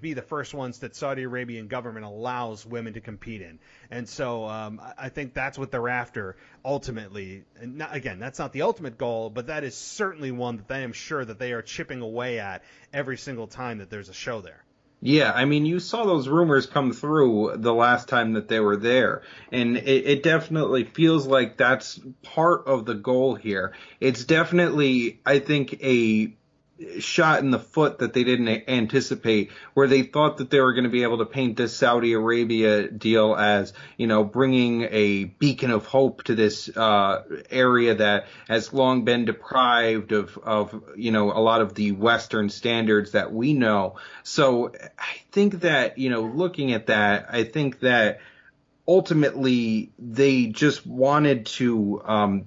be the first ones that Saudi Arabian government allows women to compete in. And so I think that's what they're after ultimately. And again, that's not the ultimate goal, but that is certainly one that I am sure that they are chipping away at every single time that there's a show there. Yeah, I mean, you saw those rumors come through the last time that they were there, and it definitely feels like that's part of the goal here. It's definitely, I think, a shot in the foot that they didn't anticipate, where they thought that they were going to be able to paint this Saudi Arabia deal as, bringing a beacon of hope to this area that has long been deprived of a lot of the Western standards that we know. So I think that, looking at that, I think that ultimately they just wanted to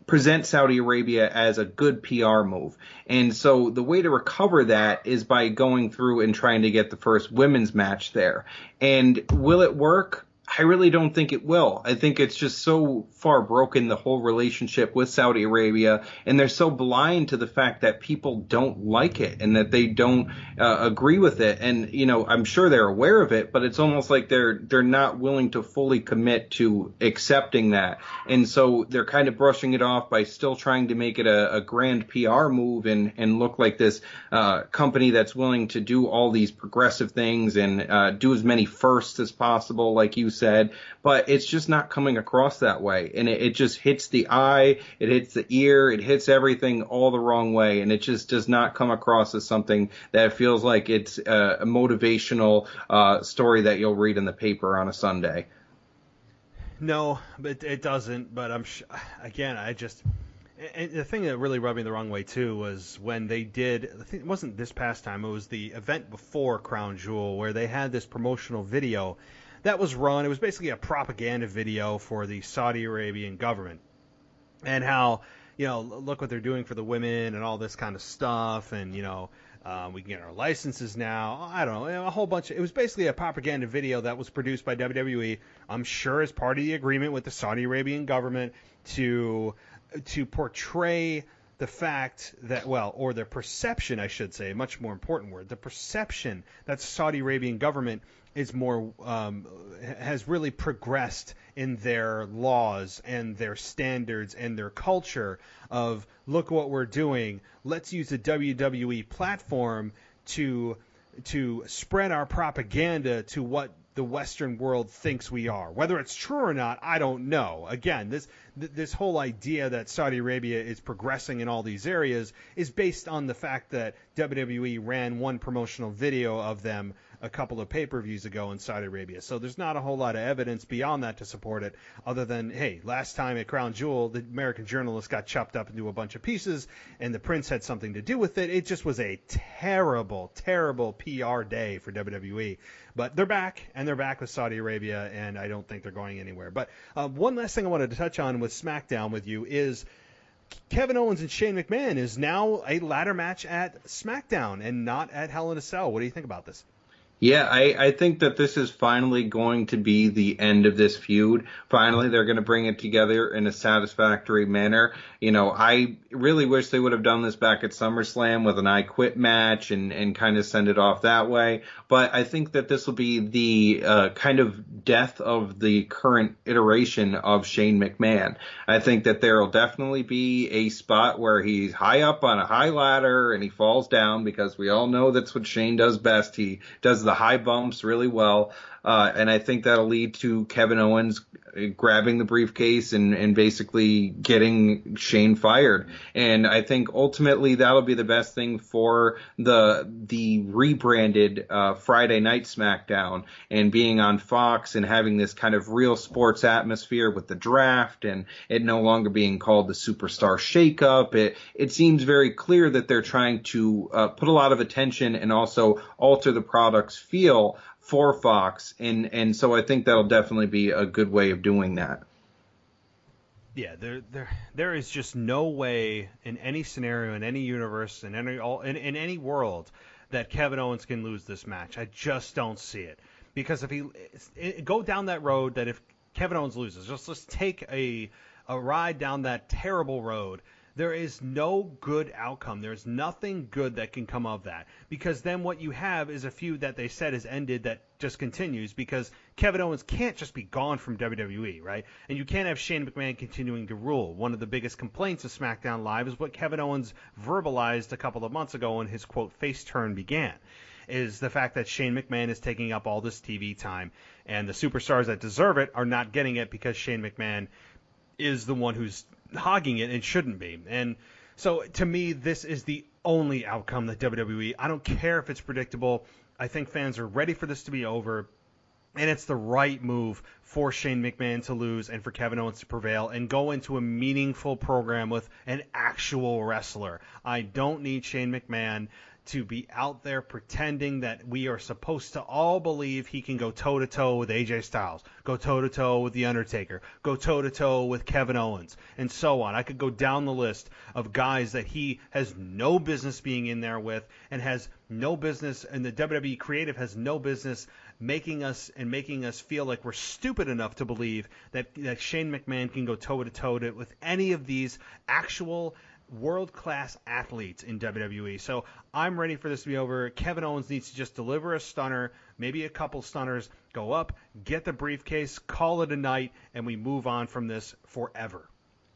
present Saudi Arabia as a good PR move. And so the way to recover that is by going through and trying to get the first women's match there. And will it work? I really don't think it will. I think it's just so far broken, the whole relationship with Saudi Arabia, and they're so blind to the fact that people don't like it and that they don't agree with it. And, I'm sure they're aware of it, but it's almost like they're not willing to fully commit to accepting that. And so they're kind of brushing it off by still trying to make it a grand PR move and look like this company that's willing to do all these progressive things and do as many firsts as possible, like you said, but it's just not coming across that way. And it just hits the eye, it hits the ear, it hits everything all the wrong way. And it just does not come across as something that feels like it's a motivational story that you'll read in the paper on a Sunday. No, but it doesn't. But and the thing that really rubbed me the wrong way too was when they did, I think it wasn't this past time, it was the event before Crown Jewel where they had this promotional video that was run. It was basically a propaganda video for the Saudi Arabian government and how, look what they're doing for the women and all this kind of stuff. And, we can get our licenses now. I don't know, a whole bunch. It was basically a propaganda video that was produced by WWE, I'm sure as part of the agreement with the Saudi Arabian government to portray the fact that, or the perception, I should say, a much more important word, the perception that the Saudi Arabian government is more has really progressed in their laws and their standards and their culture of, look what we're doing. Let's use the WWE platform to spread our propaganda to what the Western world thinks we are. Whether it's true or not, I don't know. Again, this whole idea that Saudi Arabia is progressing in all these areas is based on the fact that WWE ran one promotional video of them a couple of pay-per-views ago in Saudi Arabia. So there's not a whole lot of evidence beyond that to support it, other than, hey, last time at Crown Jewel, the American journalist got chopped up into a bunch of pieces, and the Prince had something to do with it. It just was a terrible, terrible PR day for WWE. But they're back, and they're back with Saudi Arabia, and I don't think they're going anywhere. But one last thing I wanted to touch on with Smackdown with you is Kevin Owens and Shane McMahon is now a ladder match at Smackdown and not at Hell in a Cell. What do you think about this? Yeah, I think that this is finally going to be the end of this feud. Finally, they're going to bring it together in a satisfactory manner. I really wish they would have done this back at SummerSlam with an I Quit match and kind of send it off that way. But I think that this will be the kind of death of the current iteration of Shane McMahon. I think that there will definitely be a spot where he's high up on a high ladder and he falls down, because we all know that's what Shane does best. He does the high bumps really well. And I think that'll lead to Kevin Owens grabbing the briefcase and basically getting Shane fired. And I think ultimately that'll be the best thing for the rebranded Friday Night Smackdown, and being on Fox and having this kind of real sports atmosphere with the draft and it no longer being called the Superstar Shakeup. It seems very clear that they're trying to put a lot of attention and also alter the product's feel for Fox, and so I think that'll definitely be a good way of doing that. Yeah, there is just no way in any scenario, in any universe, in any world that Kevin Owens can lose this match. I just don't see it, because if he go down that road, that if Kevin Owens loses, let's take a ride down that terrible road, there is no good outcome. There's nothing good that can come of that, because then what you have is a feud that they said is ended that just continues, because Kevin Owens can't just be gone from WWE, right? And you can't have Shane McMahon continuing to rule. One of the biggest complaints of SmackDown Live is what Kevin Owens verbalized a couple of months ago when his, quote, face turn began, is the fact that Shane McMahon is taking up all this TV time, and the superstars that deserve it are not getting it because Shane McMahon is the one who's hogging it and shouldn't be. And so to me, this is the only outcome that WWE, I don't care if it's predictable. I think fans are ready for this to be over, and it's the right move for Shane McMahon to lose and for Kevin Owens to prevail and go into a meaningful program with an actual wrestler. I don't need Shane McMahon to be out there pretending that we are supposed to all believe he can go toe-to-toe with AJ Styles, go toe-to-toe with The Undertaker, go toe-to-toe with Kevin Owens, and so on. I could go down the list of guys that he has no business being in there with, and has no business, and the WWE creative has no business making us feel like we're stupid enough to believe that Shane McMahon can go toe-to-toe with any of these actual world-class athletes in WWE. So I'm ready for this to be over. Kevin Owens needs to just deliver a stunner, maybe a couple stunners, go up, get the briefcase, call it a night, and we move on from this forever.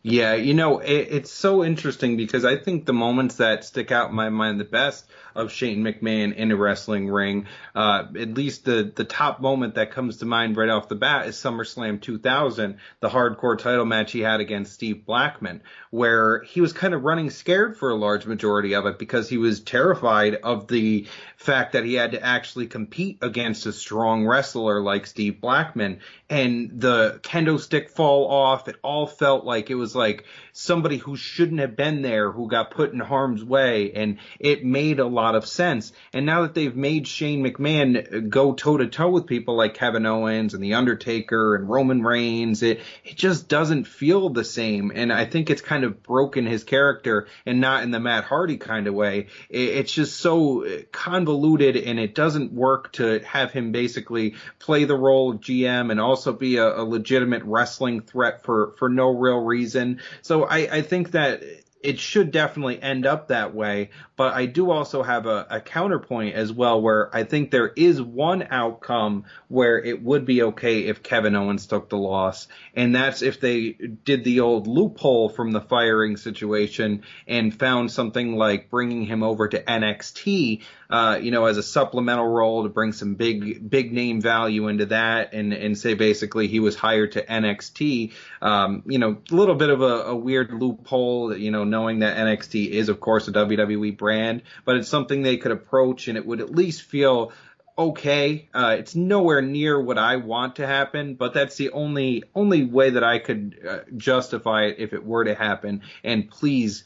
Yeah, it's so interesting because I think the moments that stick out in my mind the best of Shane McMahon in a wrestling ring, at least the top moment that comes to mind right off the bat is SummerSlam 2000, the hardcore title match he had against Steve Blackman, where he was kind of running scared for a large majority of it because he was terrified of the fact that he had to actually compete against a strong wrestler like Steve Blackman. And the kendo stick fall off, it all felt like it was like somebody who shouldn't have been there who got put in harm's way, and it made a lot of sense. And now that they've made Shane McMahon go toe-to-toe with people like Kevin Owens and The Undertaker and Roman Reigns, it just doesn't feel the same. And I think it's kind of broken his character, and not in the Matt Hardy kind of way. It's just so convoluted, and it doesn't work to have him basically play the role of GM and also be a legitimate wrestling threat for no real reason. So I think that it should definitely end up that way, but I do also have a counterpoint as well, where I think there is one outcome where it would be okay if Kevin Owens took the loss, and that's if they did the old loophole from the firing situation and found something like bringing him over to NXT, as a supplemental role to bring some big name value into that, and say basically he was hired to NXT. A little bit of a weird loophole, knowing that NXT is, of course, a WWE brand, but it's something they could approach, and it would at least feel okay. It's nowhere near what I want to happen, but that's the only way that I could justify it if it were to happen. And please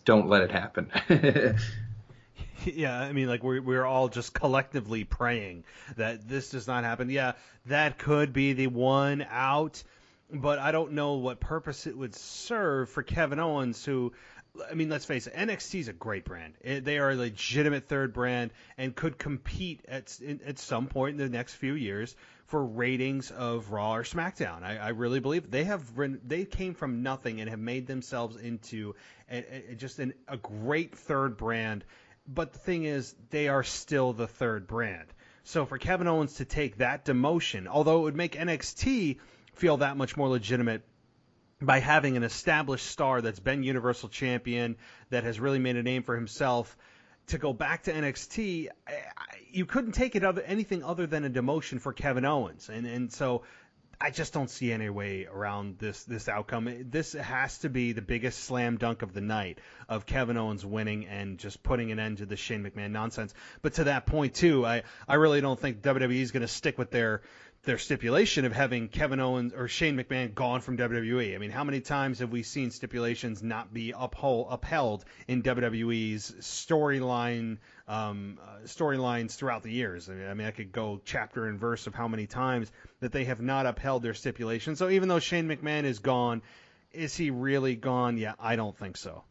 don't let it happen. Yeah, I mean, like we're all just collectively praying that this does not happen. Yeah, that could be the one out, but I don't know what purpose it would serve for Kevin Owens, who, I mean, let's face it, NXT is a great brand. They are a legitimate third brand and could compete at some point in the next few years for ratings of Raw or SmackDown. I really believe they came from nothing and have made themselves into a great third brand. But the thing is, they are still the third brand. So for Kevin Owens to take that demotion, although it would make NXT feel that much more legitimate by having an established star that's been Universal Champion, that has really made a name for himself, to go back to NXT, you couldn't take it anything other than a demotion for Kevin Owens. And so I just don't see any way around this outcome. This has to be the biggest slam dunk of the night, of Kevin Owens winning and just putting an end to the Shane McMahon nonsense. But to that point, too, I really don't think WWE is going to stick with their stipulation of having Kevin Owens or Shane McMahon gone from WWE. I mean, how many times have we seen stipulations not be upheld in WWE's storylines throughout the years? I mean, I could go chapter and verse of how many times that they have not upheld their stipulations. So even though Shane McMahon is gone, is he really gone? Yeah, I don't think so.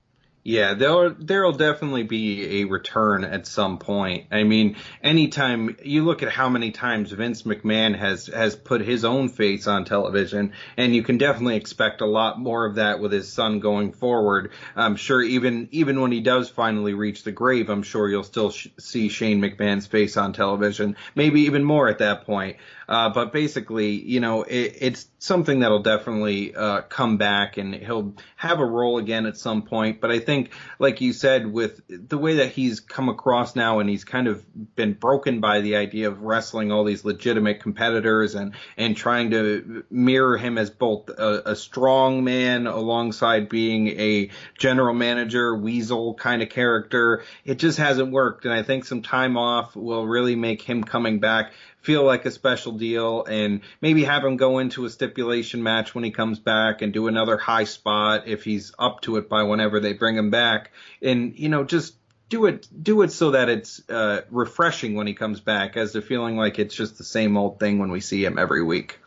Yeah, there'll definitely be a return at some point. I mean, anytime you look at how many times Vince McMahon has put his own face on television, and you can definitely expect a lot more of that with his son going forward. I'm sure even when he does finally reach the grave, I'm sure you'll still see Shane McMahon's face on television, maybe even more at that point. But basically, it's something that'll definitely come back, and he'll have a role again at some point. But I think, like you said, with the way that he's come across now, and he's kind of been broken by the idea of wrestling all these legitimate competitors and trying to mirror him as both a strong man alongside being a general manager, weasel kind of character, it just hasn't worked. And I think some time off will really make him coming back feel like a special deal, and maybe have him go into a stipulation match when he comes back and do another high spot if he's up to it by whenever they bring him back. And, just do it so that it's refreshing when he comes back, as to feeling like it's just the same old thing when we see him every week.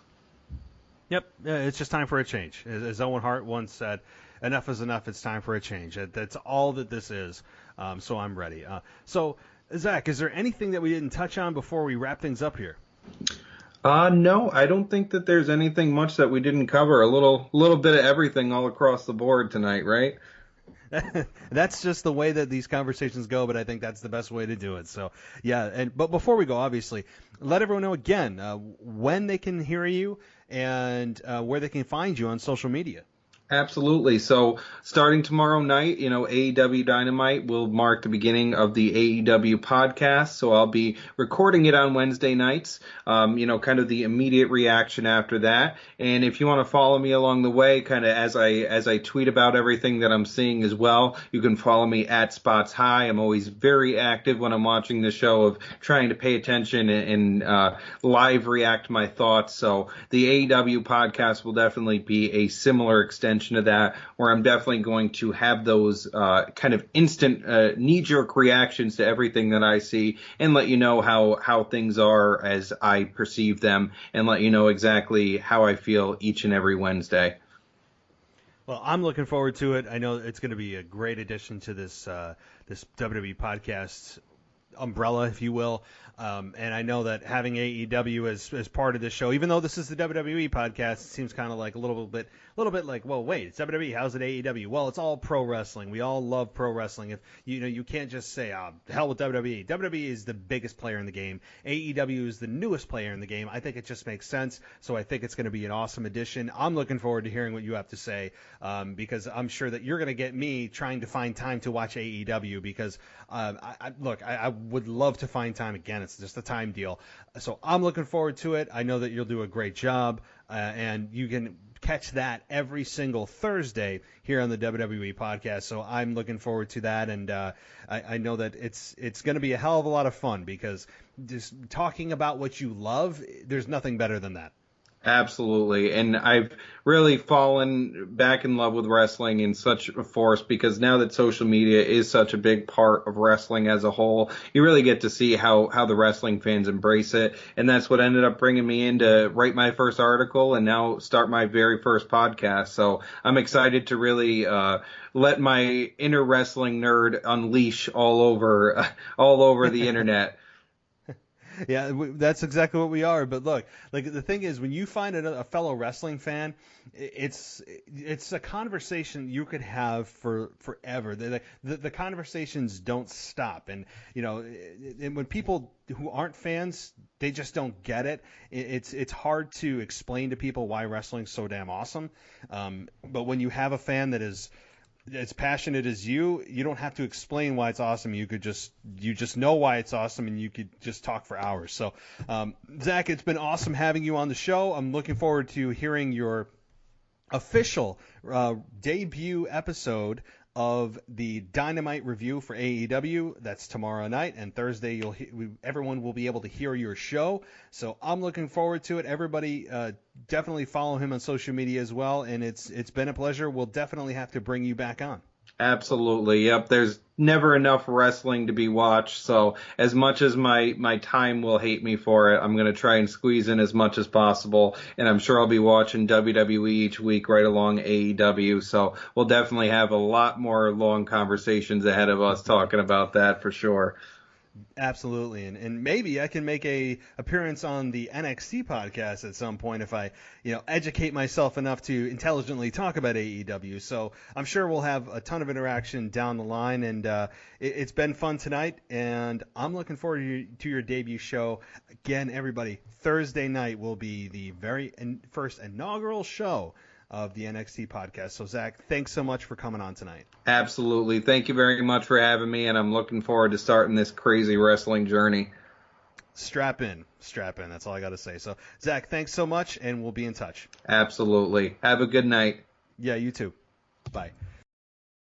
Yep, it's just time for a change. As Owen Hart once said, enough is enough, it's time for a change. That's all that this is, so I'm ready. So, Zach, is there anything that we didn't touch on before we wrap things up here? No, I don't think that there's anything much that we didn't cover. A little bit of everything all across the board tonight, right? That's just the way that these conversations go, but I think that's the best way to do it. So, yeah, but before we go, obviously, let everyone know again when they can hear you and where they can find you on social media. Absolutely. So starting tomorrow night, AEW Dynamite will mark the beginning of the AEW podcast. So I'll be recording it on Wednesday nights, kind of the immediate reaction after that. And if you want to follow me along the way, kind of as I tweet about everything that I'm seeing as well, you can follow me at Spots High. I'm always very active when I'm watching the show, of trying to pay attention and live react my thoughts. So the AEW podcast will definitely be a similar extension of that, where I'm definitely going to have those kind of instant knee-jerk reactions to everything that I see, and let you know how things are as I perceive them, and let you know exactly how I feel each and every Wednesday. Well, I'm looking forward to it. I know it's going to be a great addition to this WWE podcast umbrella, if you will. And I know that having AEW as part of this show, even though this is the WWE podcast, it seems kind of like a little bit like, well, wait, it's WWE, how's it AEW? Well, it's all pro wrestling. We all love pro wrestling. If you can't just say, hell with WWE. WWE is the biggest player in the game. AEW is the newest player in the game. I think it just makes sense. So I think it's going to be an awesome addition. I'm looking forward to hearing what you have to say, because I'm sure that you're going to get me trying to find time to watch AEW, because I would love to find time again. It's just a time deal. So I'm looking forward to it. I know that you'll do a great job, and you can catch that every single Thursday here on the WWE podcast. So I'm looking forward to that, and I know that it's going to be a hell of a lot of fun, because just talking about what you love, there's nothing better than that. Absolutely. And I've really fallen back in love with wrestling in such a force, because now that social media is such a big part of wrestling as a whole, you really get to see how the wrestling fans embrace it. And that's what ended up bringing me in to write my first article and now start my very first podcast. So I'm excited to really let my inner wrestling nerd unleash all over the internet. Yeah, that's exactly what we are. But look, like, the thing is, when you find a fellow wrestling fan, it's a conversation you could have for forever. The conversations don't stop, and and when people who aren't fans, they just don't get it. It's hard to explain to people why wrestling's so damn awesome. But when you have a fan that is as passionate as you don't have to explain why it's awesome. You just know why it's awesome, and you could just talk for hours. So, Zach, it's been awesome having you on the show. I'm looking forward to hearing your official debut episode of the Dynamite review for AEW. That's tomorrow night, and Thursday everyone will be able to hear your show. So I'm looking forward to it. Everybody definitely follow him on social media as well, and it's been a pleasure. We'll definitely have to bring you back on. Absolutely. Yep. There's never enough wrestling to be watched. So as much as my time will hate me for it, I'm going to try and squeeze in as much as possible. And I'm sure I'll be watching WWE each week right along AEW. So we'll definitely have a lot more long conversations ahead of us talking about that for sure. Absolutely, and maybe I can make a appearance on the NXT podcast at some point if I, educate myself enough to intelligently talk about AEW. So I'm sure we'll have a ton of interaction down the line, and it's been fun tonight, and I'm looking forward to your debut show. Again, everybody, Thursday night will be the very first inaugural show of the NXT podcast. So, Zach, thanks so much for coming on tonight. Absolutely. Thank you very much for having me, and I'm looking forward to starting this crazy wrestling journey. Strap in. That's all I got to say. So, Zach, thanks so much, and we'll be in touch. Absolutely. Have a good night. Yeah, you too. Bye.